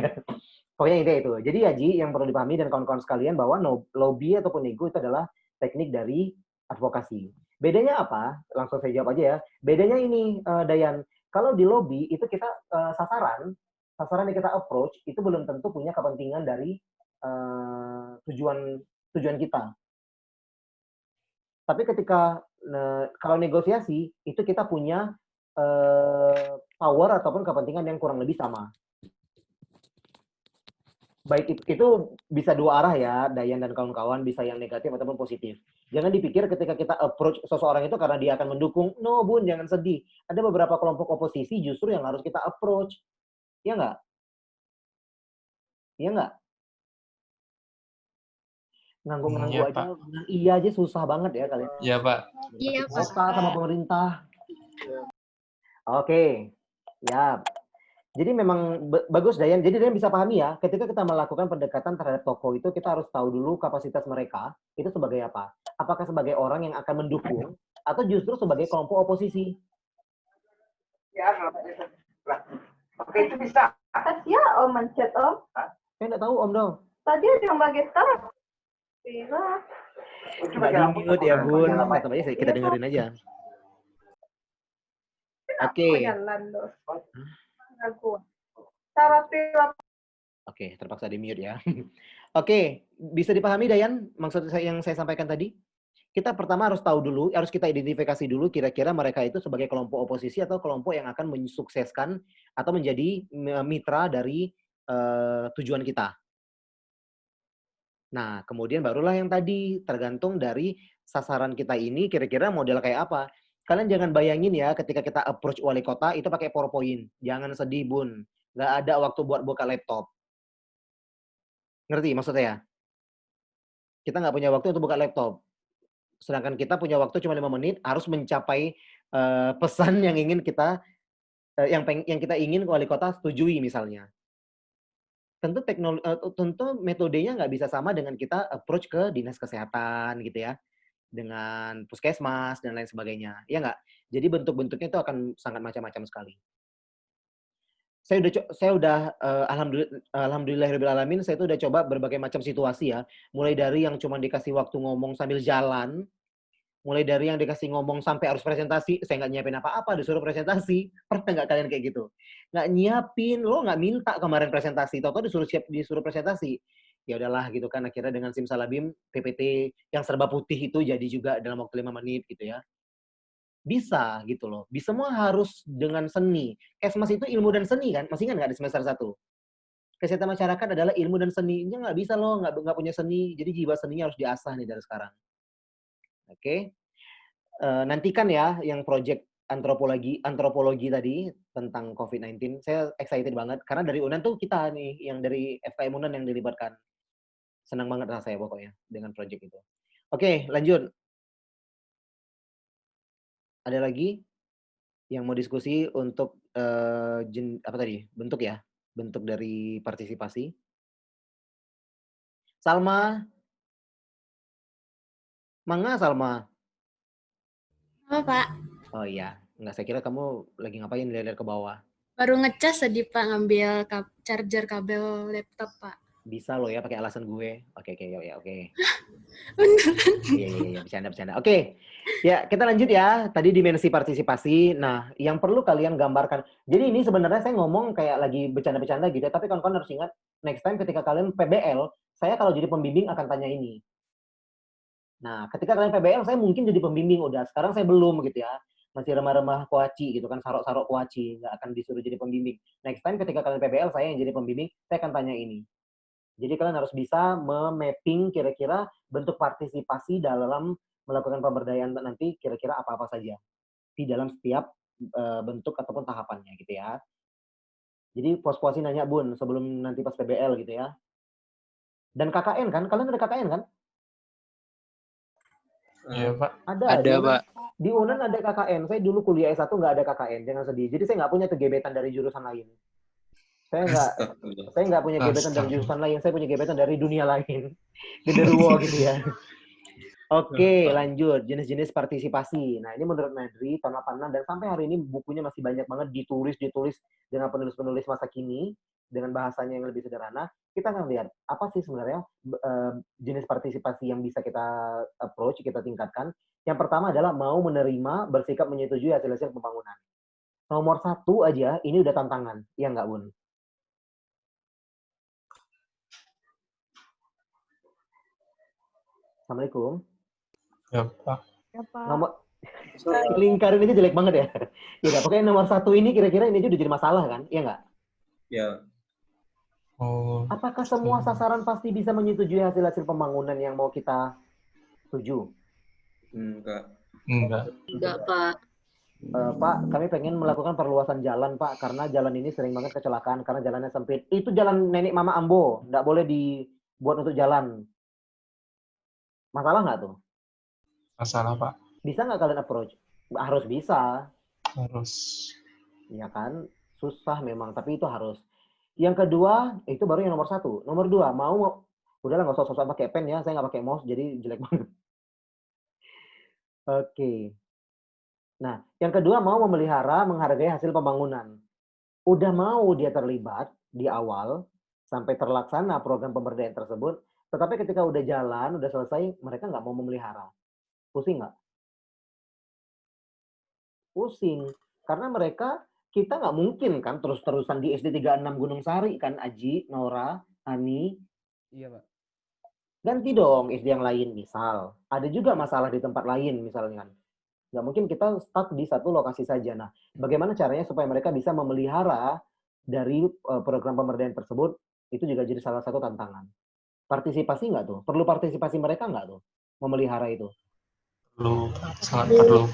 Pokoknya ide itu. Jadi ya Ji, yang perlu dipahami dan kawan-kawan sekalian bahwa lobby ataupun nego itu adalah teknik dari advokasi. Bedanya apa? Langsung saya jawab aja ya. Bedanya ini, Dayan. Kalau di lobby itu kita sasaran yang kita approach itu belum tentu punya kepentingan dari tujuan kita. Tapi ketika kalau negosiasi itu kita punya power ataupun kepentingan yang kurang lebih sama. Baik itu bisa dua arah ya, Dayan dan kawan-kawan, bisa yang negatif ataupun positif. Jangan dipikir ketika kita approach seseorang itu karena dia akan mendukung. No, Bun, jangan sedih. Ada beberapa kelompok oposisi justru yang harus kita approach. Iya nggak? Iya nggak? Nganggu-nganggu aja, bilang iya aja susah banget ya kalian. Iya Pak. Iya Pak. Kota sama pemerintah. Oke, ya. Jadi memang bagus Dayan. Jadi Dayan bisa pahami ya, ketika kita melakukan pendekatan terhadap tokoh itu kita harus tahu dulu kapasitas mereka itu sebagai apa. Apakah sebagai orang yang akan mendukung atau justru sebagai kelompok oposisi. Ya, oke itu bisa. Ya Om mencet Om. Saya nggak tahu Om dong. Tadi ada yang bagian start. Nggak di-mute ya Bun. Tetap aja kita dengerin aja. Oke. Oke, terpaksa di-mute ya. Oke, bisa dipahami Dayan maksud saya yang saya sampaikan tadi? Kita pertama harus tahu dulu, harus kita identifikasi dulu kira-kira mereka itu sebagai kelompok oposisi atau kelompok yang akan mensukseskan atau menjadi mitra dari tujuan kita. Nah, kemudian barulah yang tadi, tergantung dari sasaran kita ini kira-kira model kayak apa. Kalian jangan bayangin ya ketika kita approach wali kota itu pakai PowerPoint. Jangan sedih, Bun. Nggak ada waktu buat buka laptop. Ngerti maksud saya? Kita nggak punya waktu untuk buka laptop. Sedangkan kita punya waktu cuma 5 menit, harus mencapai pesan yang ingin kita, yang kita ingin wali kota setujui misalnya. Tentu metodenya nggak bisa sama dengan kita approach ke dinas kesehatan gitu ya, dengan puskesmas dan lain sebagainya, ya nggak? Jadi bentuk-bentuknya itu akan sangat macam-macam sekali. Saya udah alhamdulillahirobbilalamin, saya itu udah coba berbagai macam situasi ya, mulai dari yang cuma dikasih waktu ngomong sambil jalan, mulai dari yang dikasih ngomong sampai harus presentasi, saya nggak nyiapin apa-apa, disuruh presentasi. Pernah nggak kalian kayak gitu? Nggak nyiapin, lo nggak minta kemarin presentasi, tau-tau disuruh presentasi. Ya udahlah gitu kan, akhirnya dengan simsalabim PPT yang serba putih itu jadi juga dalam waktu 5 menit gitu ya. Bisa gitu loh. Semua harus dengan seni. Kesmas itu ilmu dan seni kan? Masih ingat nggak di semester 1? Kesehatan masyarakat adalah ilmu dan seninya nggak bisa loh, nggak punya seni. Jadi jiwa seninya harus diasah nih dari sekarang. Oke. Nantikan ya yang project antropologi tadi tentang COVID-19. Saya excited banget karena dari UNAN tuh kita nih yang dari FKM UNAN yang dilibatkan. Senang banget rasanya pokoknya dengan project itu. Oke, lanjut. Ada lagi yang mau diskusi untuk bentuk ya, bentuk dari partisipasi. Salma, Mangga Salma. Apa, Pak? Oh iya, enggak, saya kira kamu lagi ngapain lihat ke bawah. Baru ngecas tadi, Pak, ngambil charger kabel laptop, Pak. Bisa loh ya pakai alasan gue. Oke. Beneran? Iya, bercanda. Oke. Ya, kita lanjut ya. Tadi dimensi partisipasi. Nah, yang perlu kalian gambarkan. Jadi ini sebenarnya saya ngomong kayak lagi bercanda-bercanda gitu ya, tapi kawan-kawan harus ingat next time ketika kalian PBL, saya kalau jadi pembimbing akan tanya ini. Nah, ketika kalian PBL, saya mungkin jadi pembimbing udah. Sekarang saya belum gitu ya. Masih remah-remah kuaci gitu kan, sarok-sarok kuaci. Nggak akan disuruh jadi pembimbing. Next time ketika kalian PBL, saya yang jadi pembimbing, saya akan tanya ini. Jadi kalian harus bisa memapping kira-kira bentuk partisipasi dalam melakukan pemberdayaan nanti kira-kira apa-apa saja di dalam setiap bentuk ataupun tahapannya gitu ya. Jadi pos-posin nanya Bun sebelum nanti pas PBL gitu ya. Dan KKN kan? Kalian ada KKN kan? Iya, Pak. Ada Pak. Di UNAN ada KKN. Saya dulu kuliah S1 nggak ada KKN, jangan sedih. Jadi saya nggak punya kegebetan dari jurusan lain. Saya nggak punya gebetan dari jurusan lain, saya punya gebetan dari dunia lain. Genderuwo gitu ya. Oke, lanjut. Jenis-jenis partisipasi. Nah, ini menurut Nadri, tahun 86, dan sampai hari ini bukunya masih banyak banget ditulis dengan penulis-penulis masa kini, dengan bahasanya yang lebih sederhana. Kita akan lihat, apa sih sebenarnya jenis partisipasi yang bisa kita approach, kita tingkatkan. Yang pertama adalah mau menerima, bersikap menyetujui hasil-hasil pembangunan. Nomor 1 aja, ini udah tantangan. Ya nggak, Bun? Assalamualaikum. Ya, Pak. Nomor lingkarin ini jelek banget ya. Ya, pokoknya nomor 1 ini kira-kira ini aja udah jadi masalah kan? Iya nggak? Ya. Oh. Apakah semua sasaran pasti bisa menyetujui hasil-hasil pembangunan yang mau kita tuju? Enggak, Pak. Pak, kami pengen melakukan perluasan jalan, Pak, karena jalan ini sering banget kecelakaan karena jalannya sempit. Itu jalan nenek mama Ambo, nggak boleh dibuat untuk jalan. Masalah nggak tuh? Masalah, Pak. Bisa nggak kalian approach? Harus bisa. Harus. Ya kan? Susah memang, tapi itu harus. Yang kedua, itu baru yang nomor 1. Nomor 2, udahlah nggak usah sosok pakai pen ya, saya nggak pakai mouse, jadi jelek banget. Oke. Nah, yang kedua mau memelihara, menghargai hasil pembangunan. Udah mau dia terlibat di awal, sampai terlaksana program pemberdayaan tersebut, tetapi ketika udah jalan, udah selesai, mereka nggak mau memelihara. Pusing nggak? Pusing. Karena kita nggak mungkin kan terus-terusan di SD 36 Gunung Sari kan, Aji, Nora, Ani. Iya, Pak. Ganti dong SD yang lain misal. Ada juga masalah di tempat lain misalnya kan. Nggak mungkin kita stuck di satu lokasi saja. Nah, bagaimana caranya supaya mereka bisa memelihara dari program pemberdayaan tersebut, itu juga jadi salah satu tantangan. Partisipasi nggak tuh? Perlu partisipasi mereka nggak tuh? Memelihara itu? Perlu, sangat perlu.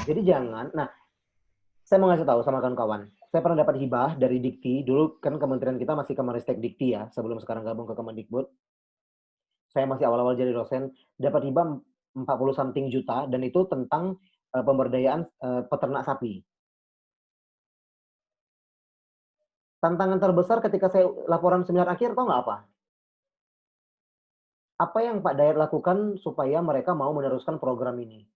Jadi jangan, nah, saya mau ngasih tahu sama kawan-kawan. Saya pernah dapat hibah dari Dikti, dulu kan kementerian kita masih Kemenristek Dikti ya, sebelum sekarang gabung ke Kemendikbud. Saya masih awal-awal jadi dosen, dapat hibah 40-something juta, dan itu tentang pemberdayaan peternak sapi. Tantangan terbesar ketika saya laporan seminar akhir, tahu nggak apa? Apa yang Pak Dayat lakukan supaya mereka mau meneruskan program ini?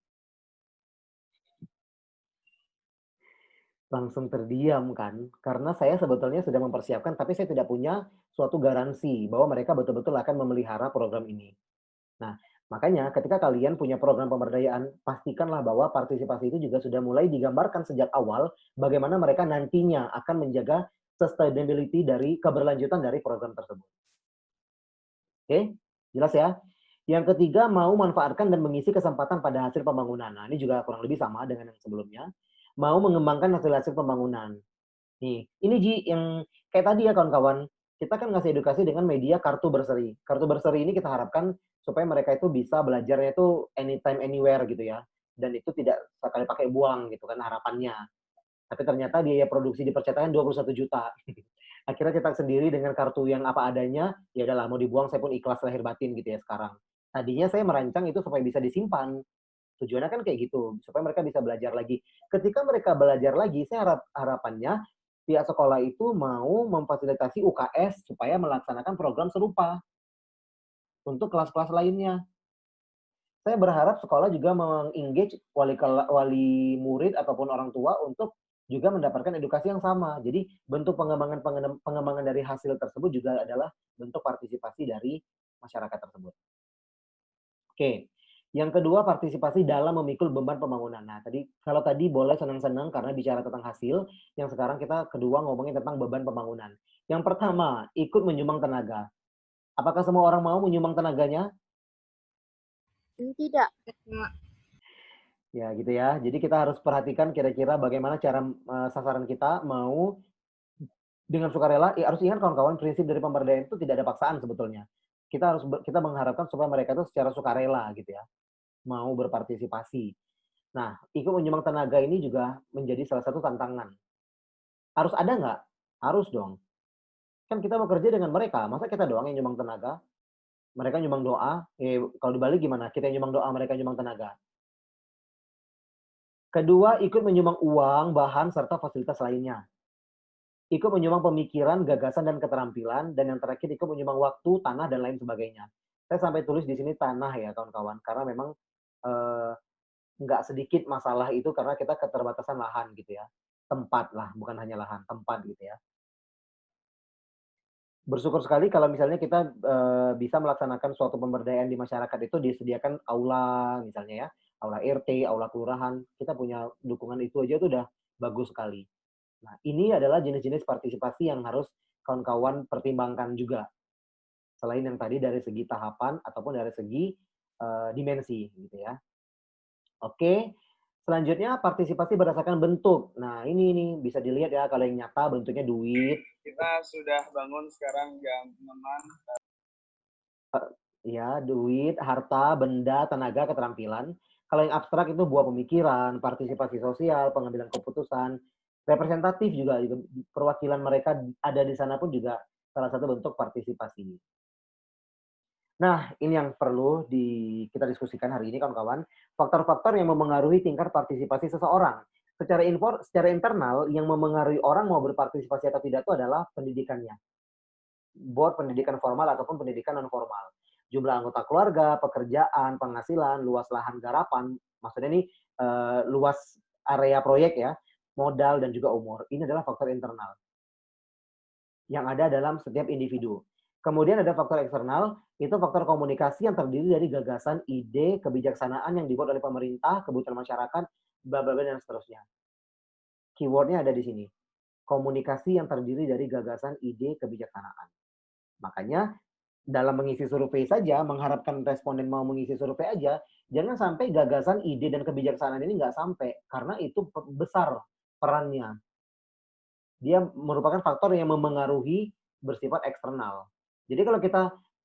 Langsung terdiam kan? Karena saya sebetulnya sudah mempersiapkan, tapi saya tidak punya suatu garansi bahwa mereka betul-betul akan memelihara program ini. Nah, makanya ketika kalian punya program pemberdayaan, pastikanlah bahwa partisipasi itu juga sudah mulai digambarkan sejak awal bagaimana mereka nantinya akan menjaga sustainability dari keberlanjutan dari program tersebut. Oke, jelas ya? Yang ketiga, mau manfaatkan dan mengisi kesempatan pada hasil pembangunan. Nah, ini juga kurang lebih sama dengan yang sebelumnya. Mau mengembangkan hasil-hasil pembangunan. Nih, ini Ji, yang kayak tadi ya kawan-kawan, kita kan ngasih edukasi dengan media kartu berseri. Kartu berseri ini kita harapkan supaya mereka itu bisa belajarnya itu anytime, anywhere gitu ya. Dan itu tidak sekali pakai buang gitu kan harapannya. Tapi ternyata biaya produksi di percetakan 21 juta. Akhirnya cetak sendiri dengan kartu yang apa adanya, ya udahlah mau dibuang saya pun ikhlas lahir batin gitu ya sekarang. Tadinya saya merancang itu supaya bisa disimpan. Tujuannya kan kayak gitu, supaya mereka bisa belajar lagi. Ketika mereka belajar lagi, saya harapannya pihak sekolah itu mau memfasilitasi UKS supaya melaksanakan program serupa untuk kelas-kelas lainnya. Saya berharap sekolah juga meng-engage wali murid ataupun orang tua untuk juga mendapatkan edukasi yang sama. Jadi bentuk pengembangan dari hasil tersebut juga adalah bentuk partisipasi dari masyarakat tersebut. Oke. Yang kedua, partisipasi dalam memikul beban pembangunan. Nah, kalau tadi boleh senang-senang karena bicara tentang hasil, yang sekarang kita kedua ngomongin tentang beban pembangunan. Yang pertama, ikut menyumbang tenaga. Apakah semua orang mau menyumbang tenaganya? Tidak. Ya, gitu ya. Jadi kita harus perhatikan kira-kira bagaimana cara sasaran kita mau dengan sukarela. Harus ingat kawan-kawan, prinsip dari pemberdayaan itu tidak ada paksaan sebetulnya. Kita mengharapkan supaya mereka itu secara sukarela gitu ya, mau berpartisipasi. Nah, ikut menyumbang tenaga ini juga menjadi salah satu tantangan. Harus ada nggak? Harus dong. Kan kita bekerja dengan mereka, masa kita doang yang nyumbang tenaga? Mereka nyumbang doa, kalau dibalik gimana? Kita yang nyumbang doa, mereka nyumbang tenaga. Kedua, ikut menyumbang uang, bahan, serta fasilitas lainnya. Ikut menyumbang pemikiran, gagasan, dan keterampilan. Dan yang terakhir, ikut menyumbang waktu, tanah, dan lain sebagainya. Saya sampai tulis di sini tanah ya kawan-kawan, karena memang nggak sedikit masalah itu karena kita keterbatasan lahan gitu ya. Tempat lah, bukan hanya lahan, tempat gitu ya. Bersyukur sekali kalau misalnya kita bisa melaksanakan suatu pemberdayaan di masyarakat itu disediakan aula misalnya ya, aula RT, aula kelurahan, kita punya dukungan itu aja tuh udah bagus sekali. Nah, ini adalah jenis-jenis partisipasi yang harus kawan-kawan pertimbangkan juga. Selain yang tadi dari segi tahapan ataupun dari segi dimensi gitu ya. Oke, selanjutnya partisipasi berdasarkan bentuk. Nah, ini nih bisa dilihat ya kalau yang nyata bentuknya duit. Kita sudah bangun sekarang jam 6-an. Ya, duit, harta, benda, tenaga, keterampilan. Kalau yang abstrak itu buah pemikiran, partisipasi sosial, pengambilan keputusan, representatif juga perwakilan mereka ada di sana pun juga salah satu bentuk partisipasi. Nah, ini yang perlu kita diskusikan hari ini kawan-kawan. Faktor-faktor yang memengaruhi tingkat partisipasi seseorang. Secara internal, yang memengaruhi orang mau berpartisipasi atau tidak itu adalah pendidikannya. Baik pendidikan formal ataupun pendidikan non-formal. Jumlah anggota keluarga, pekerjaan, penghasilan, luas lahan garapan, maksudnya ini luas area proyek ya, modal dan juga umur. Ini adalah faktor internal yang ada dalam setiap individu. Kemudian ada faktor eksternal, itu faktor komunikasi yang terdiri dari gagasan, ide, kebijaksanaan yang dibuat oleh pemerintah, kebutuhan masyarakat, bla bla bla dan seterusnya. Keywordnya ada di sini. Komunikasi yang terdiri dari gagasan, ide, kebijaksanaan. Makanya dalam mengisi survei saja, mengharapkan responden mau mengisi survei aja, jangan sampai gagasan, ide, dan kebijaksanaan ini nggak sampai. Karena itu besar perannya. Dia merupakan faktor yang memengaruhi bersifat eksternal. Jadi kalau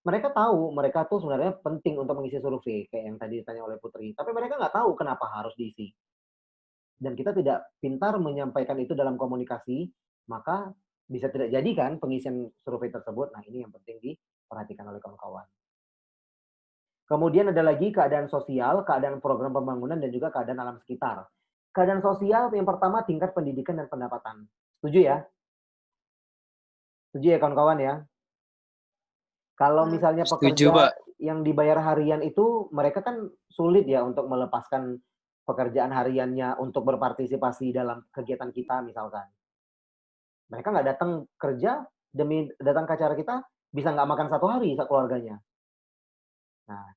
mereka tahu, mereka tuh sebenarnya penting untuk mengisi survei, kayak yang tadi ditanya oleh Putri. Tapi mereka nggak tahu kenapa harus diisi. Dan kita tidak pintar menyampaikan itu dalam komunikasi, maka bisa tidak jadi kan pengisian survei tersebut. Nah, ini yang penting diperhatikan oleh kawan-kawan. Kemudian ada lagi keadaan sosial, keadaan program pembangunan, dan juga keadaan alam sekitar. Keadaan sosial yang pertama tingkat pendidikan dan pendapatan. Setuju ya? Setuju ya kawan-kawan ya? Kalau misalnya pekerja yang dibayar harian itu, mereka kan sulit ya untuk melepaskan pekerjaan hariannya untuk berpartisipasi dalam kegiatan kita misalkan. Mereka nggak datang kerja, demi datang ke acara kita, bisa nggak makan 1 hari keluarganya. Nah,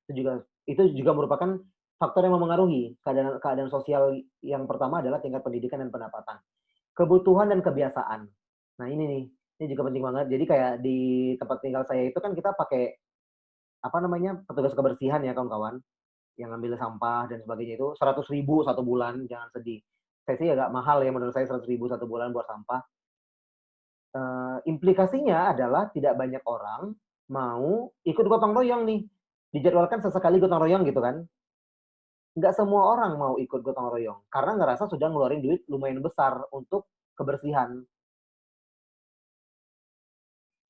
itu juga merupakan faktor yang memengaruhi keadaan sosial. Yang pertama adalah tingkat pendidikan dan pendapatan. Kebutuhan dan kebiasaan. Nah, ini juga penting banget. Jadi kayak di tempat tinggal saya itu kan kita pakai petugas kebersihan ya kawan-kawan, yang ngambil sampah dan sebagainya itu 100.000 1 bulan, jangan sedih. Saya sih agak mahal ya menurut saya 100.000 1 bulan buat sampah. implikasinya adalah tidak banyak orang mau ikut gotong royong nih. Dijadwalkan sesekali gotong royong gitu kan. Nggak semua orang mau ikut gotong royong karena ngerasa sudah ngeluarin duit lumayan besar untuk kebersihan,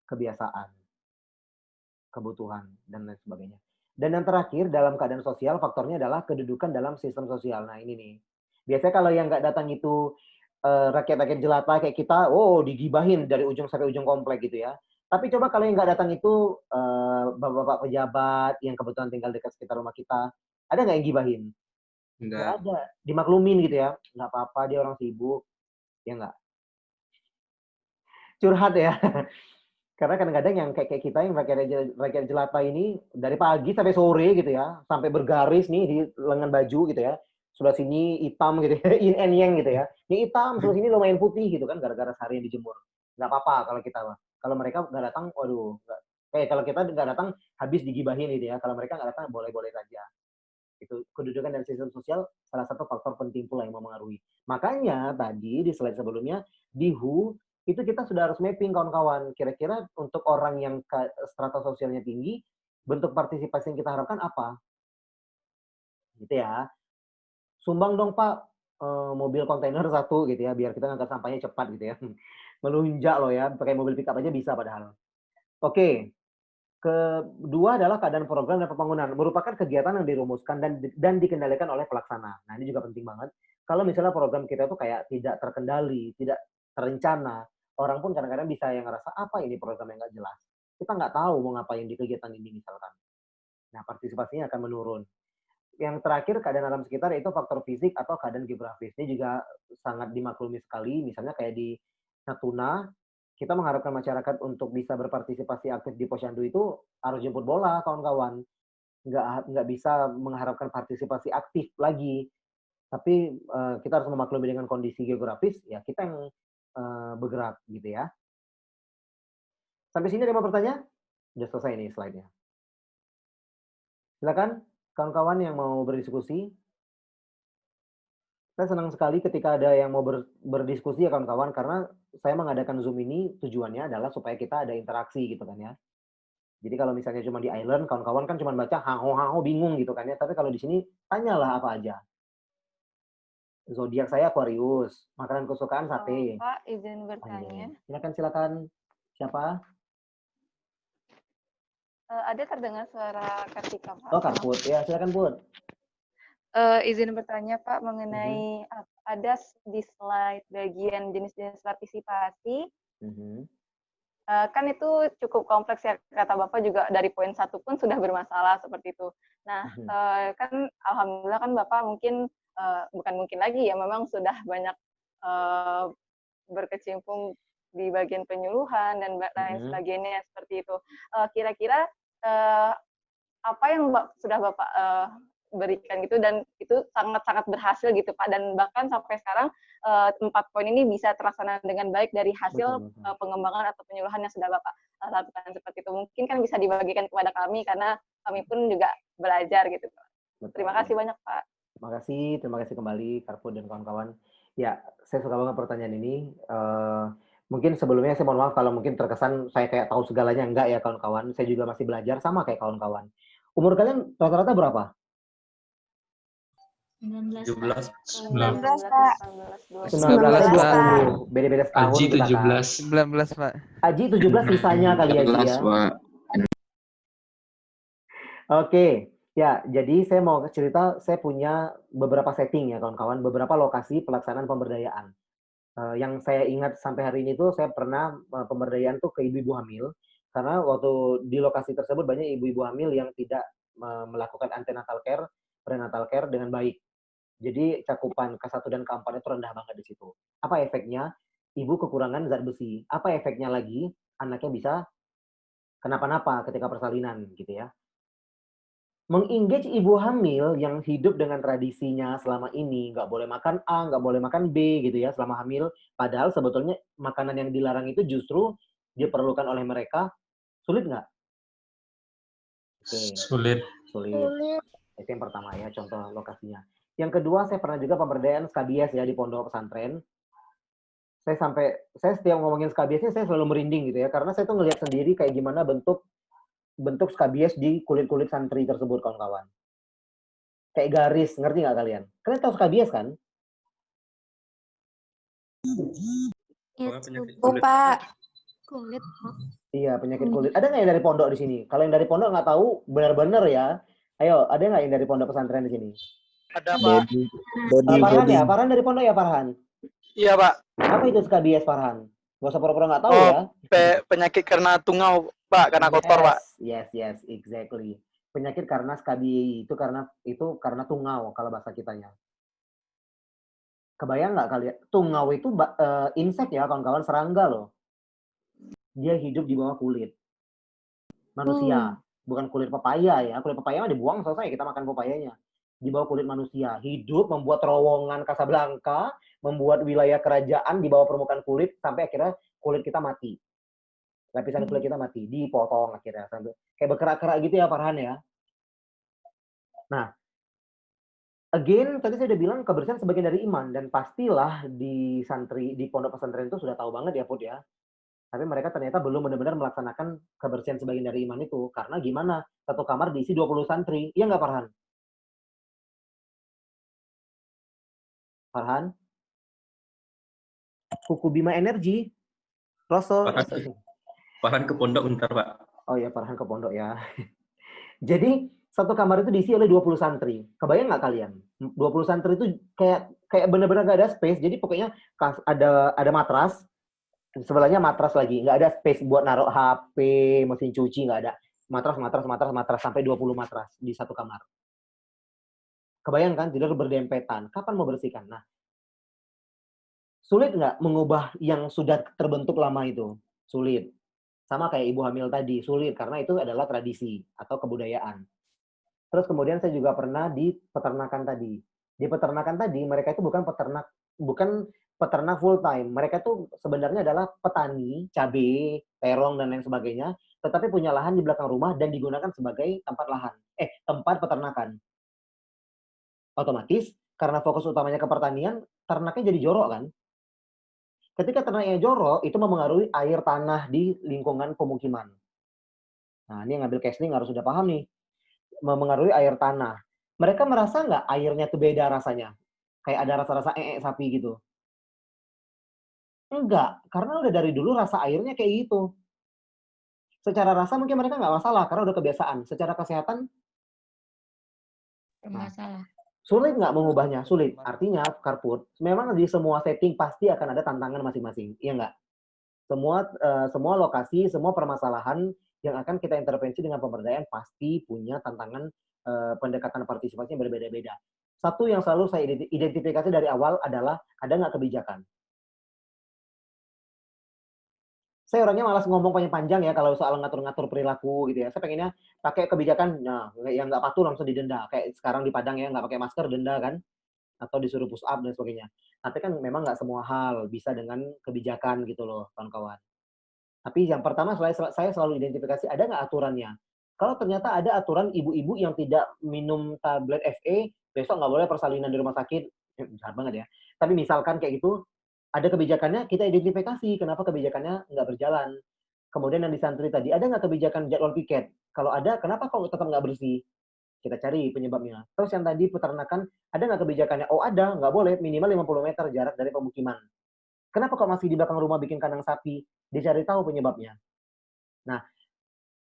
kebiasaan, kebutuhan, dan lain sebagainya. Dan yang terakhir, dalam keadaan sosial, faktornya adalah kedudukan dalam sistem sosial. Nah, ini nih. Biasanya kalau yang nggak datang itu rakyat-rakyat jelata kayak kita, oh digibahin dari ujung sampai ujung komplek gitu ya. Tapi coba kalau yang nggak datang itu bapak-bapak pejabat yang kebetulan tinggal dekat sekitar rumah kita, ada nggak yang gibahin? Nggak ada. Dimaklumin gitu ya. Nggak apa-apa, dia orang sibuk. Ya nggak? Curhat ya. Karena kadang-kadang yang kayak kita yang rakyat jelata ini dari pagi sampai sore gitu ya, sampai bergaris nih di lengan baju gitu ya. Sebelah sini hitam gitu ya, yin and yang gitu ya. Ini hitam, sebelah sini lumayan putih gitu kan, gara-gara seharian dijemur. Nggak apa-apa kalau kita mah. Kalau mereka nggak datang, waduh. Kalau kita nggak datang, habis digibahin gitu ya. Kalau mereka nggak datang, boleh-boleh saja. Itu kedudukan dan sistem sosial salah satu faktor penting pula yang mempengaruhi. Makanya tadi di slide sebelumnya, di WHO itu kita sudah harus mapping kawan-kawan. Kira-kira untuk orang yang strata sosialnya tinggi, bentuk partisipasi yang kita harapkan apa? Gitu ya. Sumbang dong Pak, mobil kontainer 1 gitu ya, biar kita ngangkat sampahnya cepat gitu ya. Melunjak loh ya, pakai mobil pickup aja bisa padahal. Oke. Kedua adalah keadaan program dan pembangunan. Merupakan kegiatan yang dirumuskan dan dikendalikan oleh pelaksana. Nah, ini juga penting banget. Kalau misalnya program kita tuh kayak tidak terkendali, tidak terencana, orang pun kadang-kadang bisa yang ngerasa, apa ini program yang nggak jelas. Kita nggak tahu mau ngapain di kegiatan ini misalkan. Nah, partisipasinya akan menurun. Yang terakhir, keadaan alam sekitar yaitu faktor fisik atau keadaan geografis. Ini juga sangat dimaklumi sekali. Misalnya kayak di Natuna, kita mengharapkan masyarakat untuk bisa berpartisipasi aktif di Posyandu itu harus jemput bola, kawan-kawan. Nggak bisa mengharapkan partisipasi aktif lagi. Tapi kita harus memaklumi dengan kondisi geografis, ya kita yang bergerak gitu ya. Sampai sini ada yang mau bertanya? Sudah selesai nih slide-nya. Silakan kawan-kawan yang mau berdiskusi. Saya senang sekali ketika ada yang mau berdiskusi ya kawan-kawan, karena saya mengadakan Zoom ini tujuannya adalah supaya kita ada interaksi gitu kan ya. Jadi kalau misalnya cuma di island, kawan-kawan kan cuma baca hango-hango bingung gitu kan ya. Tapi kalau di sini tanyalah apa aja. Zodiak saya Aquarius, makanan kesukaan sate. Pak, izin bertanya. Silakan. Siapa? Ada terdengar suara Kartika, Pak. Oh, Kak Put. Ya, silakan Put. Izin bertanya Pak mengenai ada di slide bagian jenis-jenis partisipasi. Kan itu cukup kompleks ya, kata Bapak juga dari poin 1 pun sudah bermasalah seperti itu. Nah, kan alhamdulillah kan Bapak mungkin bukan mungkin lagi ya, memang sudah banyak berkecimpung di bagian penyuluhan dan lain sebagainya seperti itu. Kira-kira apa yang sudah Bapak berikan gitu, dan itu sangat-sangat berhasil gitu Pak, dan bahkan sampai sekarang 4 poin ini bisa terlaksana dengan baik dari hasil pengembangan atau penyuluhan yang sudah Bapak lakukan seperti itu. Mungkin kan bisa dibagikan kepada kami karena kami pun juga belajar gitu Pak. Terima kasih banyak Pak. Terima kasih kembali Karput dan kawan-kawan. Ya, saya suka banget pertanyaan ini. Mungkin sebelumnya saya mohon maaf kalau mungkin terkesan saya kayak tahu segalanya, enggak ya kawan-kawan. Saya juga masih belajar sama kayak kawan-kawan. Umur kalian rata-rata berapa? 19. 19, Pak. 19. Beda-beda setahun. Aji 17. 19, Pak. Aji 17 sisanya kali Aji ya. Pak. Oke. Ya, jadi saya mau cerita, saya punya beberapa setting ya kawan-kawan, beberapa lokasi pelaksanaan pemberdayaan. Yang saya ingat sampai hari ini tuh saya pernah pemberdayaan tuh ke ibu-ibu hamil, karena waktu di lokasi tersebut banyak ibu-ibu hamil yang tidak melakukan antenatal care, prenatal care dengan baik. Jadi cakupan K1 dan K4 itu rendah banget di situ. Apa efeknya? Ibu kekurangan zat besi. Apa efeknya lagi? Anaknya bisa kenapa-napa ketika persalinan gitu ya. Mengengage ibu hamil yang hidup dengan tradisinya selama ini, nggak boleh makan A, nggak boleh makan B gitu ya selama hamil. Padahal sebetulnya makanan yang dilarang itu justru diperlukan oleh mereka. Sulit nggak? Oke. Sulit. Itu yang pertama ya, contoh lokasinya. Yang kedua, saya pernah juga pemberdayaan skabies ya di pondok pesantren. Saya setiap ngomongin skabiesnya saya selalu merinding gitu ya, karena saya tuh ngelihat sendiri kayak gimana bentuk skabies di kulit-kulit santri tersebut, kawan-kawan. Kayak garis, ngerti nggak kalian? Kalian tahu skabies kan? Pak. Kulit, Pak. Iya, penyakit kulit. Ada nggak yang dari pondok di sini? Kalau yang dari pondok nggak tahu, benar-benar ya. Ayo, ada nggak yang dari pondok pesantren di sini? Ada, Pak. Farhan ya? Farhan dari pondok ya, Farhan? Iya, Pak. Apa itu skabies, Farhan? Gak usah pura-pura nggak tahu ya. Penyakit karena tungau, Pak, karena kotor, Pak. Yes, exactly. Penyakit karena skabi itu karena tungau kalau bahasa kitanya. Kebayang nggak kalian? Tungau itu insek ya, kawan-kawan, serangga loh. Dia hidup di bawah kulit manusia, bukan kulit pepaya ya. Kulit pepaya mah dibuang selesai, kita makan pepayanya. Di bawah kulit manusia, hidup membuat terowongan Casablanca, membuat wilayah kerajaan di bawah permukaan kulit sampai akhirnya kulit kita mati. Lapisan kulit kita mati, dipotong akhirnya sampai kayak berkerak-kerak gitu ya, Farhan ya. Nah, again tadi saya udah bilang kebersihan sebagian dari iman, dan pastilah di pondok pesantren itu sudah tahu banget ya, Put ya. Tapi mereka ternyata belum benar-benar melaksanakan kebersihan sebagian dari iman itu. Karena gimana? Satu kamar diisi 20 santri. Iya nggak, Farhan? Farhan? Kuku Bima Energi? Rasul? Farhan ke pondok bentar, Pak. Oh ya, Farhan ke pondok ya. Jadi, satu kamar itu diisi oleh 20 santri. Kebayang nggak kalian? 20 santri itu kayak benar-benar nggak ada space. Jadi pokoknya ada matras, sebelahnya matras lagi, nggak ada space buat naruh HP, mesin cuci, nggak ada. Matras, sampai 20 matras di satu kamar. Kebayang kan, tidur berdempetan. Kapan mau bersihkan? Nah, sulit nggak mengubah yang sudah terbentuk lama itu? Sulit. Sama kayak ibu hamil tadi, sulit, karena itu adalah tradisi atau kebudayaan. Terus kemudian saya juga pernah di peternakan tadi. Di peternakan tadi, mereka itu bukan peternak full time. Mereka tuh sebenarnya adalah petani, cabai, terong, dan lain sebagainya, tetapi punya lahan di belakang rumah dan digunakan sebagai tempat peternakan. Otomatis, karena fokus utamanya ke pertanian, ternaknya jadi jorok kan? Ketika ternaknya jorok, itu mempengaruhi air tanah di lingkungan pemukiman. Nah, ini yang ngambil casting harus sudah paham nih. Mempengaruhi air tanah. Mereka merasa nggak airnya tuh beda rasanya? Kayak ada rasa-rasa sapi gitu. Enggak, karena udah dari dulu rasa airnya kayak gitu. Secara rasa mungkin mereka nggak masalah, karena udah kebiasaan. Secara kesehatan, masalah. Sulit nggak mengubahnya? Sulit. Artinya, Karput, memang di semua setting pasti akan ada tantangan masing-masing. Iya nggak? Semua lokasi, semua permasalahan yang akan kita intervensi dengan pemberdayaan pasti punya tantangan pendekatan partisipasinya berbeda-beda. Satu yang selalu saya identifikasi dari awal adalah ada nggak kebijakan. Saya orangnya malas ngomong panjang ya kalau soal ngatur-ngatur perilaku gitu ya. Saya pengennya pakai kebijakan, nah yang nggak patuh langsung didenda. Kayak sekarang di Padang ya, nggak pakai masker denda kan, atau disuruh push up dan sebagainya. Tapi kan memang nggak semua hal bisa dengan kebijakan gitu loh, kawan-kawan. Tapi yang pertama saya selalu identifikasi ada nggak aturannya. Kalau ternyata ada aturan ibu-ibu yang tidak minum tablet FE, besok nggak boleh persalinan di rumah sakit, jahat banget ya. Tapi misalkan kayak gitu, ada kebijakannya, kita identifikasi kenapa kebijakannya nggak berjalan. Kemudian yang di santri tadi, ada nggak kebijakan jadwal piket? Kalau ada, kenapa kok tetap nggak bersih? Kita cari penyebabnya. Terus yang tadi peternakan, ada nggak kebijakannya? Oh ada, nggak boleh, minimal 50 meter jarak dari pemukiman. Kenapa kok masih di belakang rumah bikin kandang sapi? Dicari tahu penyebabnya. Nah,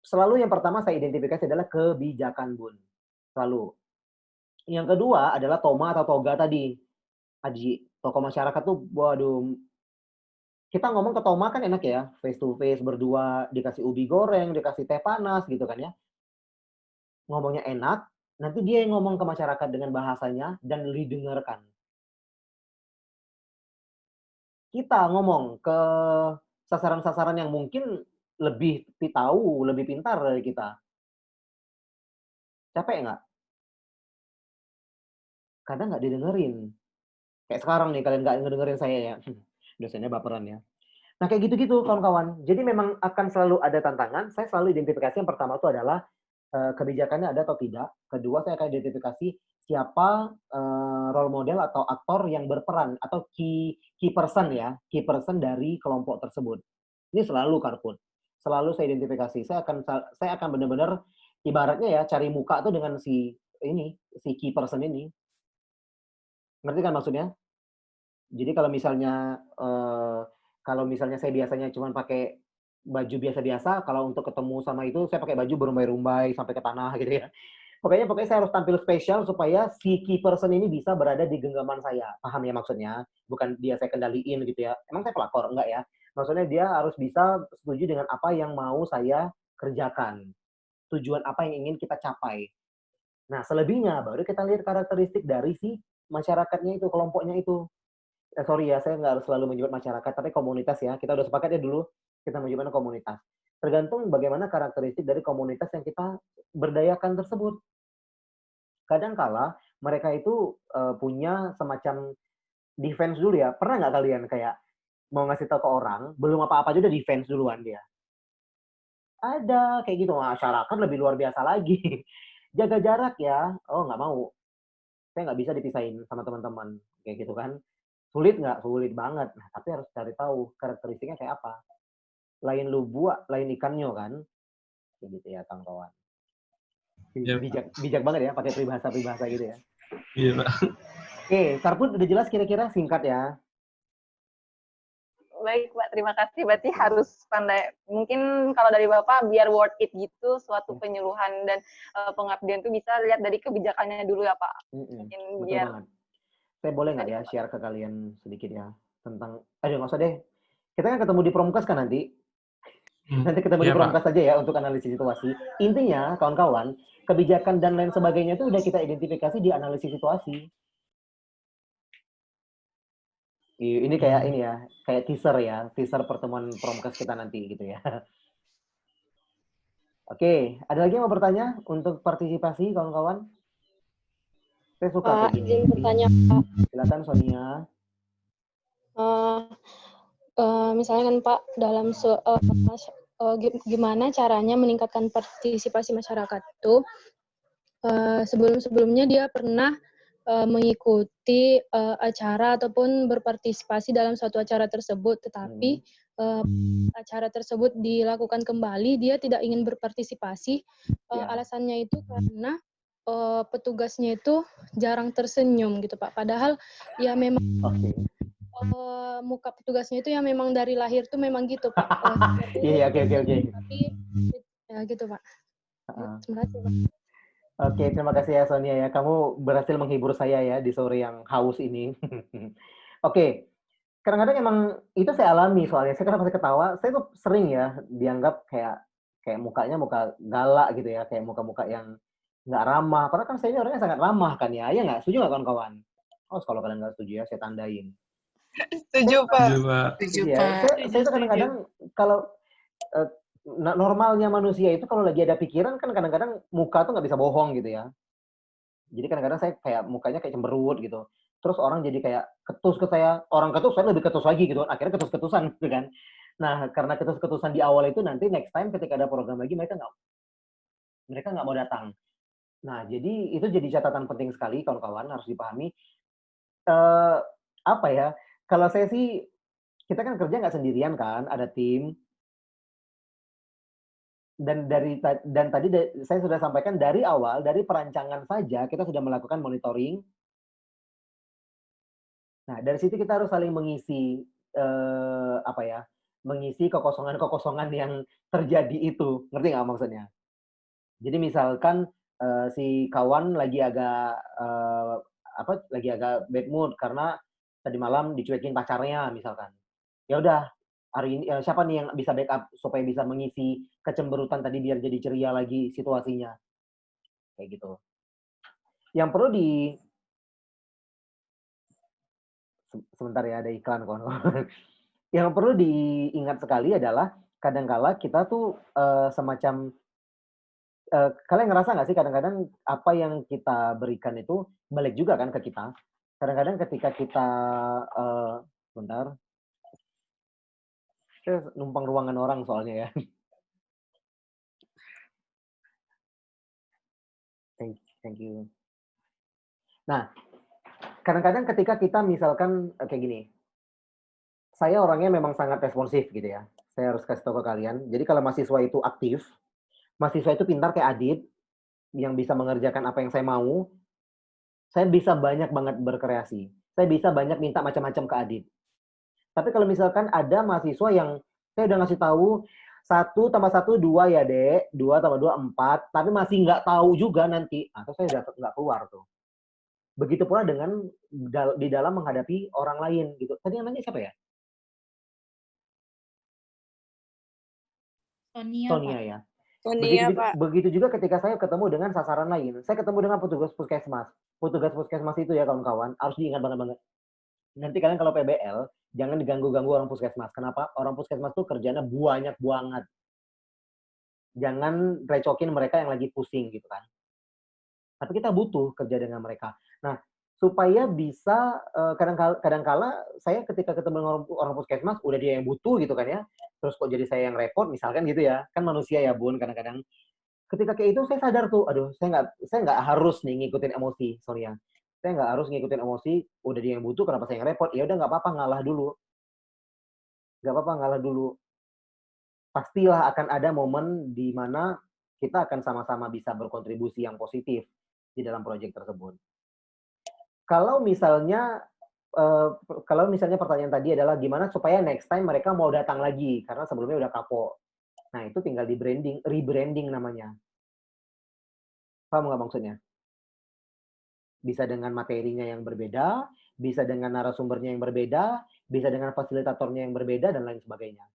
selalu yang pertama saya identifikasi adalah kebijakan, Bun. Selalu. Yang kedua adalah toma atau toga tadi. Haji, tokoh masyarakat tuh, waduh, kita ngomong ke toma kan enak ya, face to face, berdua, dikasih ubi goreng, dikasih teh panas gitu kan ya. Ngomongnya enak, nanti dia yang ngomong ke masyarakat dengan bahasanya dan didengarkan. Kita ngomong ke sasaran-sasaran yang mungkin lebih tahu, lebih pintar dari kita. Capek nggak? Kadang nggak didengerin. Kayak sekarang nih, kalian nggak ngedengerin saya ya. Dosennya baperan ya. Nah, kayak gitu-gitu, kawan-kawan. Jadi memang akan selalu ada tantangan. Saya selalu identifikasi yang pertama itu adalah kebijakannya ada atau tidak. Kedua, saya akan identifikasi siapa role model atau aktor yang berperan atau key person ya, key person dari kelompok tersebut. Ini selalu Karput. Selalu saya identifikasi. Saya akan benar-benar ibaratnya ya cari muka tuh dengan si key person ini. Ngerti kan maksudnya? Jadi kalau misalnya saya biasanya cuma pakai baju biasa-biasa, kalau untuk ketemu sama itu saya pakai baju berumbai-rumbai sampai ke tanah gitu ya. Pokoknya saya harus tampil spesial supaya si key person ini bisa berada di genggaman saya. Paham ya maksudnya? Bukan dia saya kendaliin gitu ya. Emang saya pelakor? Enggak ya. Maksudnya dia harus bisa setuju dengan apa yang mau saya kerjakan. Tujuan apa yang ingin kita capai. Nah, selebihnya baru kita lihat karakteristik dari si masyarakatnya itu, kelompoknya itu. Sorry ya, saya nggak harus selalu menyebut masyarakat, tapi komunitas ya. Kita udah sepakat ya dulu, kita menyebutnya komunitas. Tergantung bagaimana karakteristik dari komunitas yang kita berdayakan tersebut. Kadangkala mereka itu punya semacam defense dulu ya. Pernah nggak kalian kayak mau ngasih tahu ke orang, belum apa-apa aja udah defense duluan dia? Ada, kayak gitu. Masyarakat lebih luar biasa lagi. Jaga jarak ya. Oh, nggak mau. Saya nggak bisa dipisahin sama teman-teman. Kayak gitu kan. Sulit nggak? Sulit banget. Nah, tapi harus cari tahu karakteristiknya kayak apa. Lain lu buat, lain ikannya kan. Kayak gitu ya, kawan-kawan. Bijak banget ya, pakai peribahasa gitu ya. Iya, Pak. Oke, Karput udah jelas kira-kira singkat ya. Baik, Pak. Terima kasih. Berarti harus pandai. Mungkin kalau dari Bapak, biar worth it gitu, suatu penyuluhan dan pengabdian itu bisa lihat dari kebijakannya dulu ya, Pak. Mungkin Betul biar banget. Saya boleh nggak ya share ke kalian sedikit ya tentang, nggak usah deh. Kita kan ketemu di Promkas kan nanti. Nanti ketemu di Promkas saja ya untuk analisis situasi. Intinya, kawan-kawan, kebijakan dan lain sebagainya itu udah kita identifikasi di analisis situasi. Ini kayak ini ya, kayak teaser pertemuan Promkas kita nanti gitu ya. Oke, ada lagi yang mau bertanya untuk partisipasi kawan-kawan? Saya suka kayak gini. Izin bertanya, Pak. Silakan Sonia. Misalnya kan Pak, dalam gimana caranya meningkatkan partisipasi masyarakat itu, sebelum-sebelumnya dia pernah mengikuti acara ataupun berpartisipasi dalam suatu acara tersebut, tetapi acara tersebut dilakukan kembali, dia tidak ingin berpartisipasi. Alasannya itu karena petugasnya itu jarang tersenyum gitu Pak. Padahal ya memang muka petugasnya itu yang memang dari lahir tuh memang gitu Pak. Iya, oke. Tapi ya gitu Pak. Terima kasih Pak. Oke, terima kasih ya Sonia ya. Kamu berhasil menghibur saya ya di sore yang haus ini. Oke, kadang-kadang emang itu saya alami soalnya. Saya kenapa saya ketawa, saya tuh sering ya dianggap kayak mukanya muka galak gitu ya, kayak muka-muka yang nggak ramah. Padahal kan saya ini orangnya sangat ramah kan ya. Iya nggak? Setuju nggak kawan-kawan? Oh, kalau kalian nggak setuju ya, saya tandain. Setuju, Pak. Setuju, Pak. Saya tuh kadang-kadang kalau normalnya manusia itu kalau lagi ada pikiran kan kadang-kadang muka tuh nggak bisa bohong gitu ya. Jadi kadang-kadang saya kayak mukanya kayak cemberut gitu. Terus orang jadi kayak ketus ke saya. Orang ketus, saya lebih ketus lagi gitu. Akhirnya ketus-ketusan gitu kan. Nah, karena ketus-ketusan di awal itu nanti next time ketika ada program lagi mereka nggak mau datang. Nah, jadi itu jadi catatan penting sekali kawan-kawan, harus dipahami. Apa ya? Kalau saya sih, kita kan kerja nggak sendirian kan, ada tim. Dan tadi saya sudah sampaikan dari awal, dari perancangan saja kita sudah melakukan monitoring. Nah, dari situ kita harus saling mengisi mengisi kekosongan-kekosongan yang terjadi itu. Ngerti nggak maksudnya? Jadi misalkan si kawan lagi agak bad mood karena tadi malam dicuekin pacarnya misalkan. Ya udah, hari ini siapa nih yang bisa backup supaya bisa mengisi kecemberutan tadi biar jadi ceria lagi situasinya. Kayak gitu. Yang perlu sebentar ya, ada iklan kawan-kawan. Yang perlu diingat sekali adalah kadang-kala kita tuh semacam kalian ngerasa nggak sih kadang-kadang apa yang kita berikan itu balik juga kan ke kita. Kadang-kadang ketika kita bentar, saya numpang ruangan orang soalnya ya. Thank you. Nah, kadang-kadang ketika kita misalkan kayak gini, saya orangnya memang sangat responsif gitu ya. Saya harus kasih tahu ke kalian. Jadi kalau mahasiswa itu aktif, mahasiswa itu pintar kayak Adit, yang bisa mengerjakan apa yang saya mau, saya bisa banyak banget berkreasi. Saya bisa banyak minta macam-macam ke Adit. Tapi kalau misalkan ada mahasiswa yang saya udah ngasih tahu 1 tambah 1 2 ya Dek, 2 tambah 2 4, tapi masih nggak tahu juga nanti, atau saya udah nggak keluar tuh. Begitu pula dengan di dalam menghadapi orang lain gitu. Tadi yang nanya siapa ya? Sonia, Sonia Pak. ya. Sonia, Pak. Begitu juga ketika saya ketemu dengan sasaran lain. Saya ketemu dengan petugas puskesmas. Petugas puskesmas itu ya kawan-kawan, harus diingat banget. Nanti kalian kalau PBL, jangan diganggu-ganggu orang puskesmas. Kenapa? Orang puskesmas tuh kerjanya banyak banget. Jangan recokin mereka yang lagi pusing gitu kan. Tapi kita butuh kerja dengan mereka. Nah, supaya bisa kadang-kala saya ketika ketemu dengan orang puskesmas, udah dia yang butuh gitu kan ya. Terus kok jadi saya yang repot misalkan gitu ya. Kan manusia ya Bun, kadang-kadang. Ketika kayak itu saya sadar tuh, aduh saya nggak harus nih ngikutin emosi, Sonia. Saya nggak harus ngikutin emosi, udah dia yang butuh, kenapa saya yang repot? Ya udah nggak apa-apa, ngalah dulu. Nggak apa-apa, ngalah dulu. Pastilah akan ada momen di mana kita akan sama-sama bisa berkontribusi yang positif di dalam proyek tersebut. Kalau misalnya pertanyaan tadi adalah gimana supaya next time mereka mau datang lagi, karena sebelumnya udah kapok. Nah, itu tinggal di rebranding namanya. Paham nggak maksudnya? Bisa dengan materinya yang berbeda, bisa dengan narasumbernya yang berbeda, bisa dengan fasilitatornya yang berbeda, dan lain sebagainya.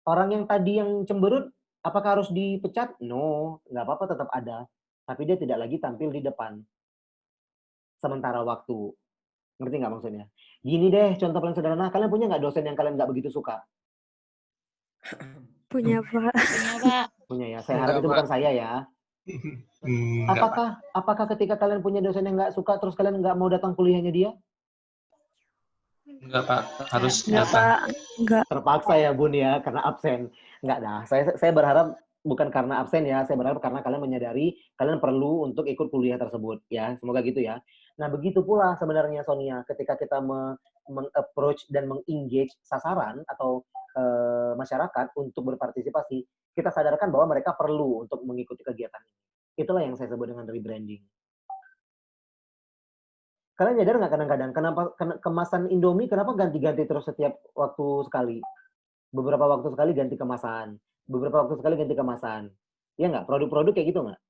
Orang yang tadi yang cemberut, apakah harus dipecat? No, nggak apa-apa, tetap ada. Tapi dia tidak lagi tampil di depan. Sementara waktu. Ngerti nggak maksudnya? Gini deh, contoh paling sederhana, kalian punya nggak dosen yang kalian nggak begitu suka? Punya, Pak. Punya, Pak. Punya ya, saya harap itu bukan saya ya. Apakah ketika kalian punya dosen yang nggak suka, terus kalian nggak mau datang kuliahnya dia? Enggak, Pak. Harus Enggak, datang. Pak. Enggak. Terpaksa ya, Bun ya, karena absen. Enggak dah. Saya berharap bukan karena absen ya, saya berharap karena kalian menyadari kalian perlu untuk ikut kuliah tersebut ya. Semoga gitu ya. Nah, begitu pula sebenarnya Sonia, ketika kita meng-approach dan meng-engage sasaran atau masyarakat untuk berpartisipasi, kita sadarkan bahwa mereka perlu untuk mengikuti kegiatan ini. Itulah yang saya sebut dengan rebranding. Kalian nyadar nggak kadang-kadang kenapa kemasan Indomie kenapa ganti-ganti terus setiap waktu sekali? Beberapa waktu sekali ganti kemasan, beberapa waktu sekali ganti kemasan. Iya nggak? Produk-produk kayak gitu nggak?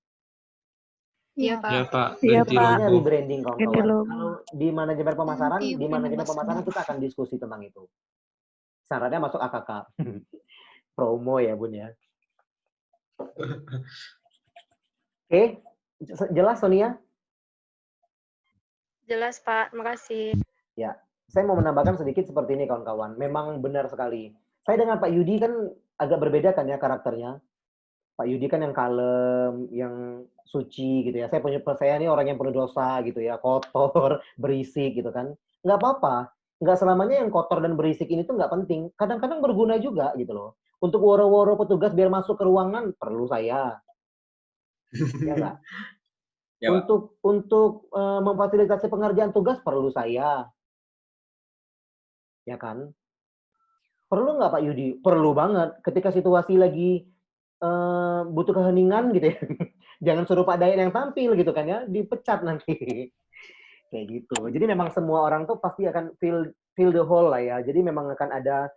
Iya, Pak. Iya, Pak. Iya, Ganti Pak. Ini logo. rebranding Ganti kawan-kawan. logo. Kalau di manajemen pemasaran, Ganti di manajemen brand pemasaran ambassador. kita akan diskusi tentang itu. Syaratnya masuk AKK. Promo ya, Bun ya. Oke, jelas Sonia? Jelas, Pak. Makasih. Ya, saya mau menambahkan sedikit seperti ini kawan-kawan. Memang benar sekali. Saya dengan Pak Yudi kan agak berbeda kan ya karakternya. Pak Yudi kan yang kalem, yang suci gitu ya. Saya ini orang yang penuh dosa gitu ya, kotor, berisik gitu kan. Nggak apa-apa. Nggak selamanya yang kotor dan berisik ini tuh nggak penting. Kadang-kadang berguna juga gitu loh. Untuk woro-woro petugas biar masuk ke ruangan perlu saya. Ya nggak? Ya, Pak. Untuk memfasilitasi pengerjaan tugas perlu saya. Ya kan? Perlu nggak Pak Yudi? Perlu banget. Ketika situasi lagi butuh keheningan gitu ya. Jangan suruh Pak Dayan yang tampil gitu kan ya, dipecat nanti. Kayak gitu. Jadi memang semua orang tuh pasti akan fill the hole lah ya. Jadi memang akan ada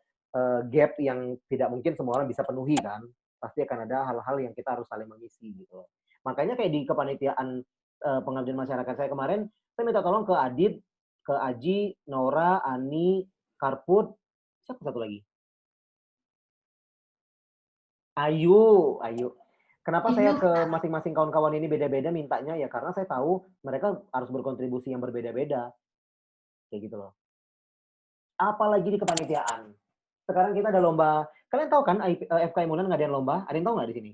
gap yang tidak mungkin semua orang bisa penuhi kan. Pasti akan ada hal-hal yang kita harus saling mengisi gitu. Makanya kayak di kepanitiaan pengabdian masyarakat saya kemarin, saya minta tolong ke Adit, ke Aji, Nora, Ani, Karput, siapa satu lagi? Ayu. Kenapa saya ke masing-masing kawan-kawan ini beda-beda mintanya? Ya karena saya tahu mereka harus berkontribusi yang berbeda-beda. Kayak gitu loh. Apalagi di kepanitiaan. Sekarang kita ada lomba. Kalian tahu kan FK Imunan ngadain lomba? Ada yang tahu nggak di sini?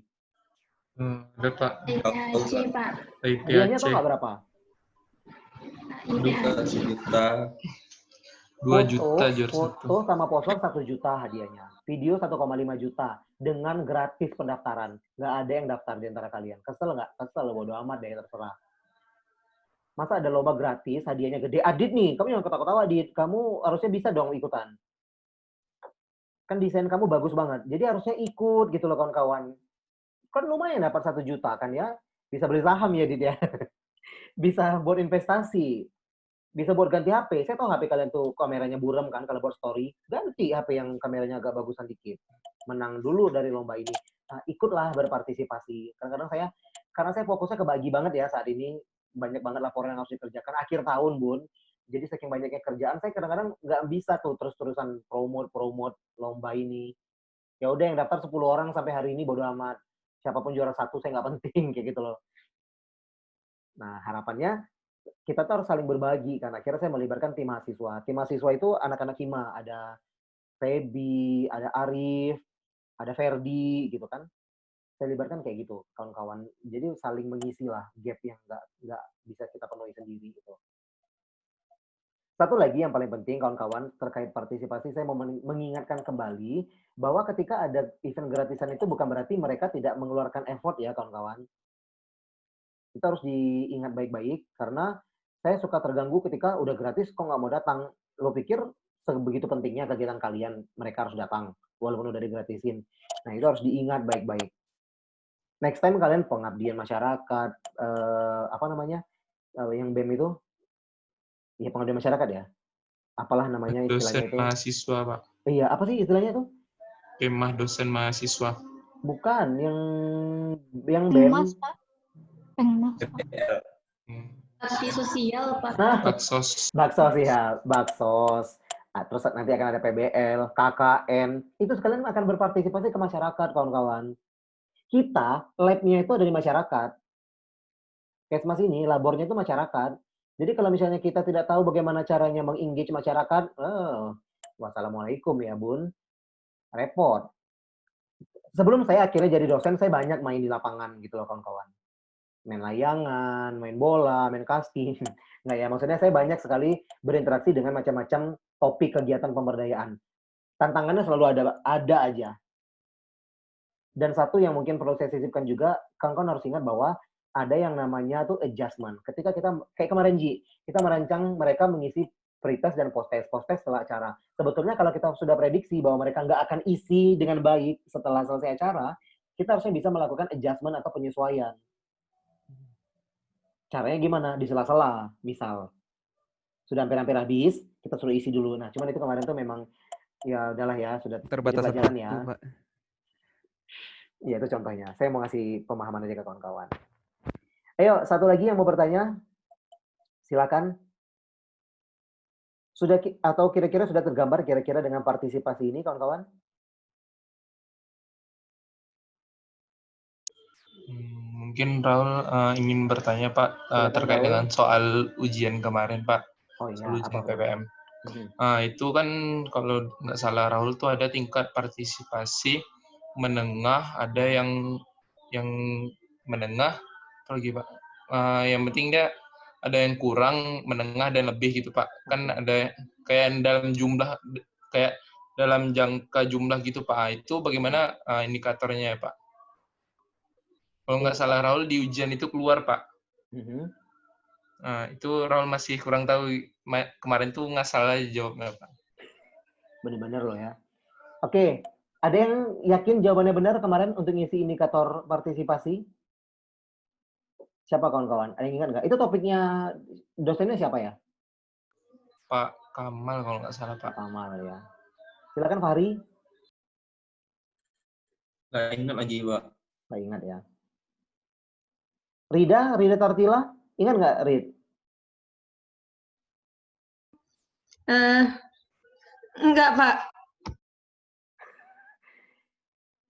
Ada, Pak. IPHC, Pak. Hadiahnya tahu nggak berapa? 2 juta. 2 juta juara Foto sama poster 1 juta hadiahnya. Video 1,5 juta dengan gratis pendaftaran. Nggak ada yang daftar di antara kalian. Kesel nggak? Kesel, bodo amat deh, terserah. Masa ada lomba gratis, hadiahnya gede. Adit nih, kamu jangan ketawa-ketawa, Adit. Kamu harusnya bisa dong ikutan. Kan desain kamu bagus banget. Jadi harusnya ikut gitu loh kawan-kawan. Kan lumayan dapat 1 juta kan ya. Bisa beli saham ya, Adit ya. Bisa buat investasi. Bisa buat ganti HP. Saya tahu HP kalian tuh kameranya buram kan kalau buat story. Ganti HP yang kameranya agak bagusan dikit. Menang dulu dari lomba ini. Nah, ikutlah berpartisipasi. Kadang-kadang karena saya fokusnya kebagi banget ya saat ini. Banyak banget laporan yang harus dikerjakan. Akhir tahun, Bun. Jadi saking banyaknya kerjaan, saya kadang-kadang nggak bisa tuh terus-terusan promote lomba ini. Ya udah yang daftar 10 orang sampai hari ini bodo amat. Siapapun juara 1 saya nggak penting kayak gitu loh. Nah, harapannya kita tuh harus saling berbagi kan. Akhirnya saya melibatkan tim mahasiswa. Tim mahasiswa itu anak-anak hima, ada Febi, ada Arif, ada Ferdi gitu kan. Saya libatkan kayak gitu kawan-kawan. Jadi saling mengisi lah gap yang nggak bisa kita penuhi sendiri gitu. Satu lagi yang paling penting kawan-kawan terkait partisipasi, saya mau mengingatkan kembali bahwa ketika ada event gratisan itu bukan berarti mereka tidak mengeluarkan effort ya kawan-kawan. Itu harus diingat baik-baik karena saya suka terganggu ketika udah gratis kok nggak mau datang. Lo pikir sebegitu pentingnya kegiatan kalian, mereka harus datang walaupun udah digratisin. Nah itu harus diingat baik-baik. Next time kalian pengabdian masyarakat, apa namanya, yang BEM itu, ya pengabdian masyarakat ya, apalah namanya istilahnya Dosen itu. mahasiswa, Pak. Iya, apa sih istilahnya itu? Kemah dosen mahasiswa. Bukan, yang BEM. Pengmas, Pak. Pengmas, Pak. Bakti sosial, Pak. Nah, Baksos. Baksos ya, Baksos. Nah, terus nanti akan ada PBL, KKN. Itu sekalian akan berpartisipasi ke masyarakat, kawan-kawan. Kita, lab-nya itu ada di masyarakat. Kesmas ini, labornya itu masyarakat. Jadi kalau misalnya kita tidak tahu bagaimana caranya meng-engage masyarakat, wassalamualaikum ya, Bun. Repot. Sebelum saya akhirnya jadi dosen, saya banyak main di lapangan gitu loh, kawan-kawan. Main layangan, main bola, main casting. Nggak ya, maksudnya saya banyak sekali berinteraksi dengan macam-macam topik kegiatan pemberdayaan. Tantangannya selalu ada aja. Dan satu yang mungkin perlu saya sisipkan juga, kawan-kawan harus ingat bahwa ada yang namanya tuh adjustment. Ketika kita, kayak kemarin Ji, kita merancang mereka mengisi pre-test dan post-test setelah acara. Sebetulnya kalau kita sudah prediksi bahwa mereka nggak akan isi dengan baik setelah selesai acara, kita harusnya bisa melakukan adjustment atau penyesuaian. Caranya gimana? Di sela-sela, misal. Sudah hampir-hampir habis, kita suruh isi dulu. Nah, cuman itu kemarin tuh memang, ya udahlah ya, sudah terbatas pelajaran ya. Pak. Ya, itu contohnya. Saya mau ngasih pemahaman aja ke kawan-kawan. Ayo, satu lagi yang mau bertanya. Silakan. Sudah atau kira-kira sudah tergambar kira-kira dengan partisipasi ini, kawan-kawan? Mungkin Raul ingin bertanya, Pak, terkait Raul. dengan soal ujian kemarin, Pak. Oh iya, ujian apa PPM. Itu kan kalau nggak salah Raul tuh ada tingkat partisipasi menengah, ada yang menengah, atau gimana? Yang penting dia ada yang kurang, menengah, dan lebih gitu, Pak. Kan ada kayak dalam jangka jumlah gitu, Pak. Itu bagaimana indikatornya ya, Pak? Kalau nggak salah Raul di ujian itu keluar, Pak. Nah, itu Raul masih kurang tahu. Kemarin tuh nggak salah jawabnya, Pak. Benar-benar loh ya. Oke, ada yang yakin jawabannya benar kemarin untuk ngisi indikator partisipasi? Siapa kawan-kawan? Ada yang ingat nggak? Itu topiknya dosennya siapa ya? Pak Kamal kalau nggak salah, Pak. Kamal ya. Silakan Fahri. Nggak ingat lagi, Pak. Nggak ingat ya. Rida Tartila, ingat nggak Rid? Enggak, Pak.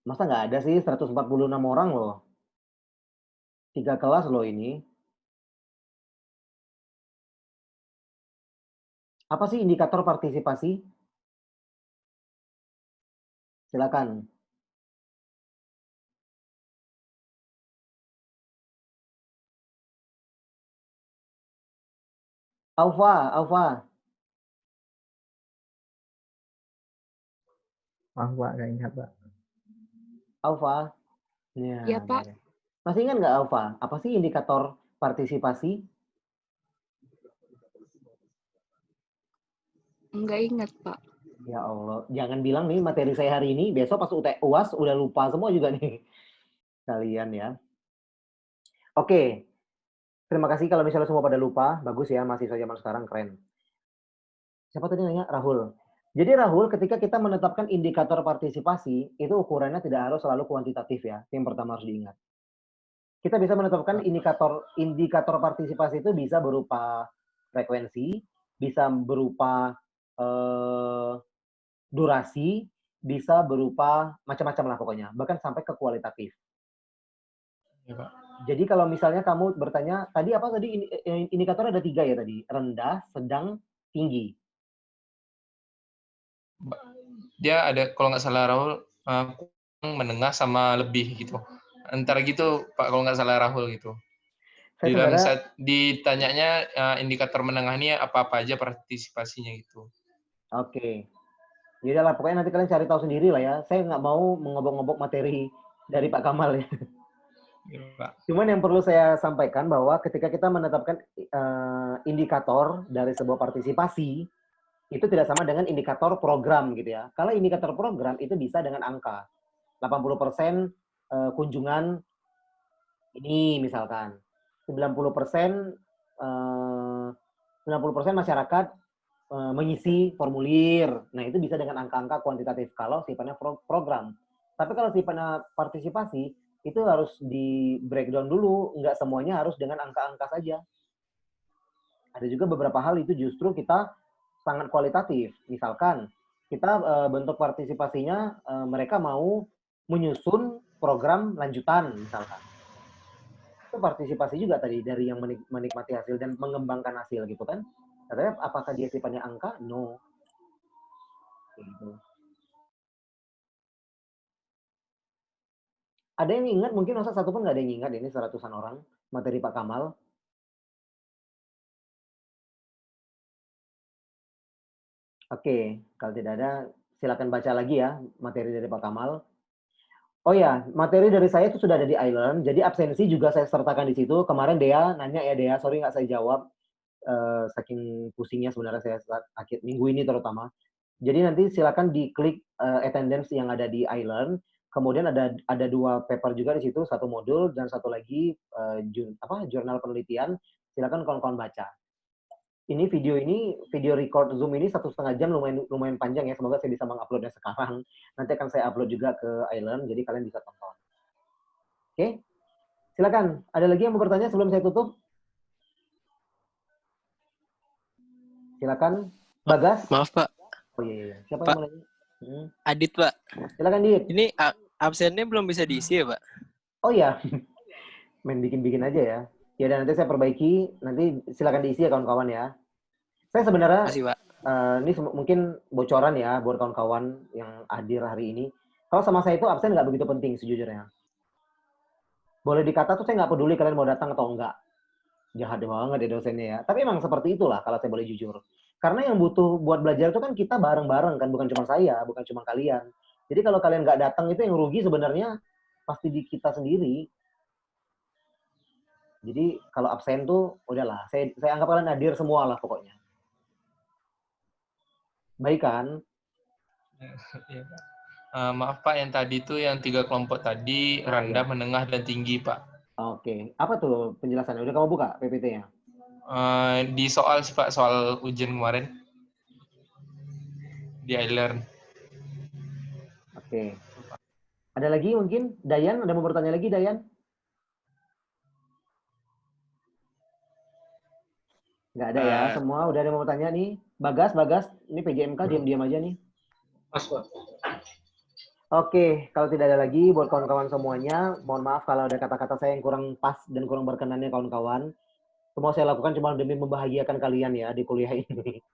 Masa nggak ada sih 146 orang loh. 3 kelas loh ini. Apa sih indikator partisipasi? Silakan. Alfa. Pak, nggak ingat, Pak. Alfa. Ya, Pak. Masih ingat nggak Alfa? Apa sih indikator partisipasi? Nggak ingat, Pak. Ya Allah, jangan bilang nih materi saya hari ini, besok pas UAS udah lupa semua juga nih. Kalian ya. Oke, terima kasih kalau misalnya semua pada lupa. Bagus ya, mahasiswa zaman sekarang keren. Siapa tadi nanya? Rahul. Jadi Rahul, ketika kita menetapkan indikator partisipasi, itu ukurannya tidak harus selalu kuantitatif ya. Yang pertama harus diingat. Kita bisa menetapkan indikator partisipasi itu bisa berupa frekuensi, bisa berupa durasi, bisa berupa macam-macam lah pokoknya, bahkan sampai ke kualitatif. Ya, Pak. Jadi kalau misalnya kamu bertanya, tadi apa tadi indikator ada 3 ya tadi, rendah, sedang, tinggi. Dia ada kalau nggak salah Rahul menengah sama lebih gitu. Antara gitu Pak kalau nggak salah Rahul gitu. Di dalam saat ditanyanya indikator menengah ini apa-apa aja partisipasinya gitu. Oke. Jadi lah pokoknya nanti kalian cari tahu sendiri lah ya. Saya nggak mau mengobok-ngobok materi dari Pak Kamal ya. Ya, Pak. Cuman yang perlu saya sampaikan bahwa ketika kita menetapkan indikator dari sebuah partisipasi, itu tidak sama dengan indikator program gitu ya. Kalau indikator program itu bisa dengan angka. 80% kunjungan ini misalkan. 90% masyarakat mengisi formulir. Nah, itu bisa dengan angka-angka kuantitatif kalau sifatnya program. Tapi kalau sifatnya partisipasi, itu harus di breakdown dulu. Nggak semuanya harus dengan angka-angka saja. Ada juga beberapa hal itu justru kita sangat kualitatif. Misalkan kita bentuk partisipasinya mereka mau menyusun program lanjutan misalkan. Itu partisipasi juga tadi dari yang menikmati hasil dan mengembangkan hasil gitu kan. Katanya apakah dia sifatnya angka? No. Gitu. Ada yang ingat mungkin masa satu pun nggak ada yang ingat ini 100-an orang materi Pak Kamal. Oke, kalau tidak ada, silakan baca lagi ya materi dari Pak Kamal. Oh ya, materi dari saya itu sudah ada di iLearn, jadi absensi juga saya sertakan di situ. Kemarin Dea nanya ya Dea, sorry nggak saya jawab, saking pusingnya sebenarnya saya akhir minggu ini terutama. Jadi nanti silakan diklik attendance yang ada di iLearn. Kemudian ada 2 paper juga di situ, 1 modul dan 1 lagi jurnal penelitian. Silakan kawan-kawan baca. Ini video record Zoom ini 1,5 jam lumayan panjang ya. Semoga saya bisa menguploadnya sekarang. Nanti akan saya upload juga ke iLearn, jadi kalian bisa tonton. Oke, silakan. Ada lagi yang mau bertanya sebelum saya tutup? Silakan, Bagas. Maaf Pak. Oh iya. Siapa Pak, yang mau nanya? Adit Pak. Silakan Dit. Ini absennya belum bisa diisi ya Pak? Oh iya. Main bikin-bikin aja ya. Ya dan nanti saya perbaiki. Nanti silakan diisi ya kawan-kawan ya. Saya sebenarnya ini mungkin bocoran ya buat kawan-kawan yang hadir hari ini. Kalau sama saya itu absen nggak begitu penting sejujurnya. Boleh dikata tuh saya nggak peduli kalian mau datang atau enggak. Jahat banget ya dosennya ya. Tapi emang seperti itulah kalau saya boleh jujur. Karena yang butuh buat belajar itu kan kita bareng-bareng kan, bukan cuma saya, bukan cuma kalian. Jadi kalau kalian nggak datang itu yang rugi sebenarnya pasti di kita sendiri. Jadi kalau absen tuh udahlah, saya anggap kalian hadir semua lah pokoknya. Baik kan? Ya, maaf Pak, yang tadi itu yang 3 kelompok tadi rendah, menengah, dan tinggi Pak. Oke, apa tuh penjelasannya? Udah kamu buka PPT-nya? Di soal sih Pak, soal ujian kemarin di iLearn. Oke. Ada lagi mungkin? Dayan, ada mau bertanya lagi Dayan? Nggak ada ya, semua udah ada yang mau bertanya nih. Bagas, ini PJMK diam-diam aja nih. Mas Pak. Oke, kalau tidak ada lagi buat kawan-kawan semuanya, mohon maaf kalau ada kata-kata saya yang kurang pas dan kurang berkenannya kawan-kawan. Semua saya lakukan cuma demi membahagiakan kalian ya di kuliah ini.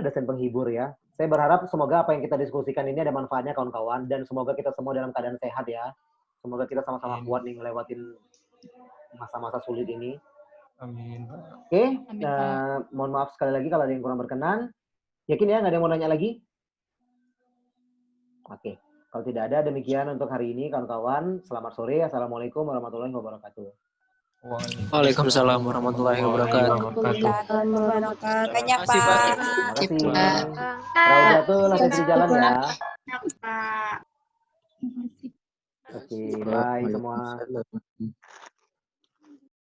Dosen penghibur ya. Saya berharap semoga apa yang kita diskusikan ini ada manfaatnya kawan-kawan dan semoga kita semua dalam keadaan sehat ya. Semoga kita sama-sama kuat nih ngelewatin masa-masa sulit ini. Amin. Oke, mohon maaf sekali lagi kalau ada yang kurang berkenan. Yakin ya nggak ada yang mau nanya lagi? Oke. Kalau tidak ada, demikian untuk hari ini kawan-kawan. Selamat sore. Assalamualaikum warahmatullahi wabarakatuh. Waalaikumsalam warahmatullahi wabarakatuh. Kayaknya Terima kasih, Pak. Terima kasih. Rauda tuh hati-hati jalan ya. Pak. Oke, bye semua.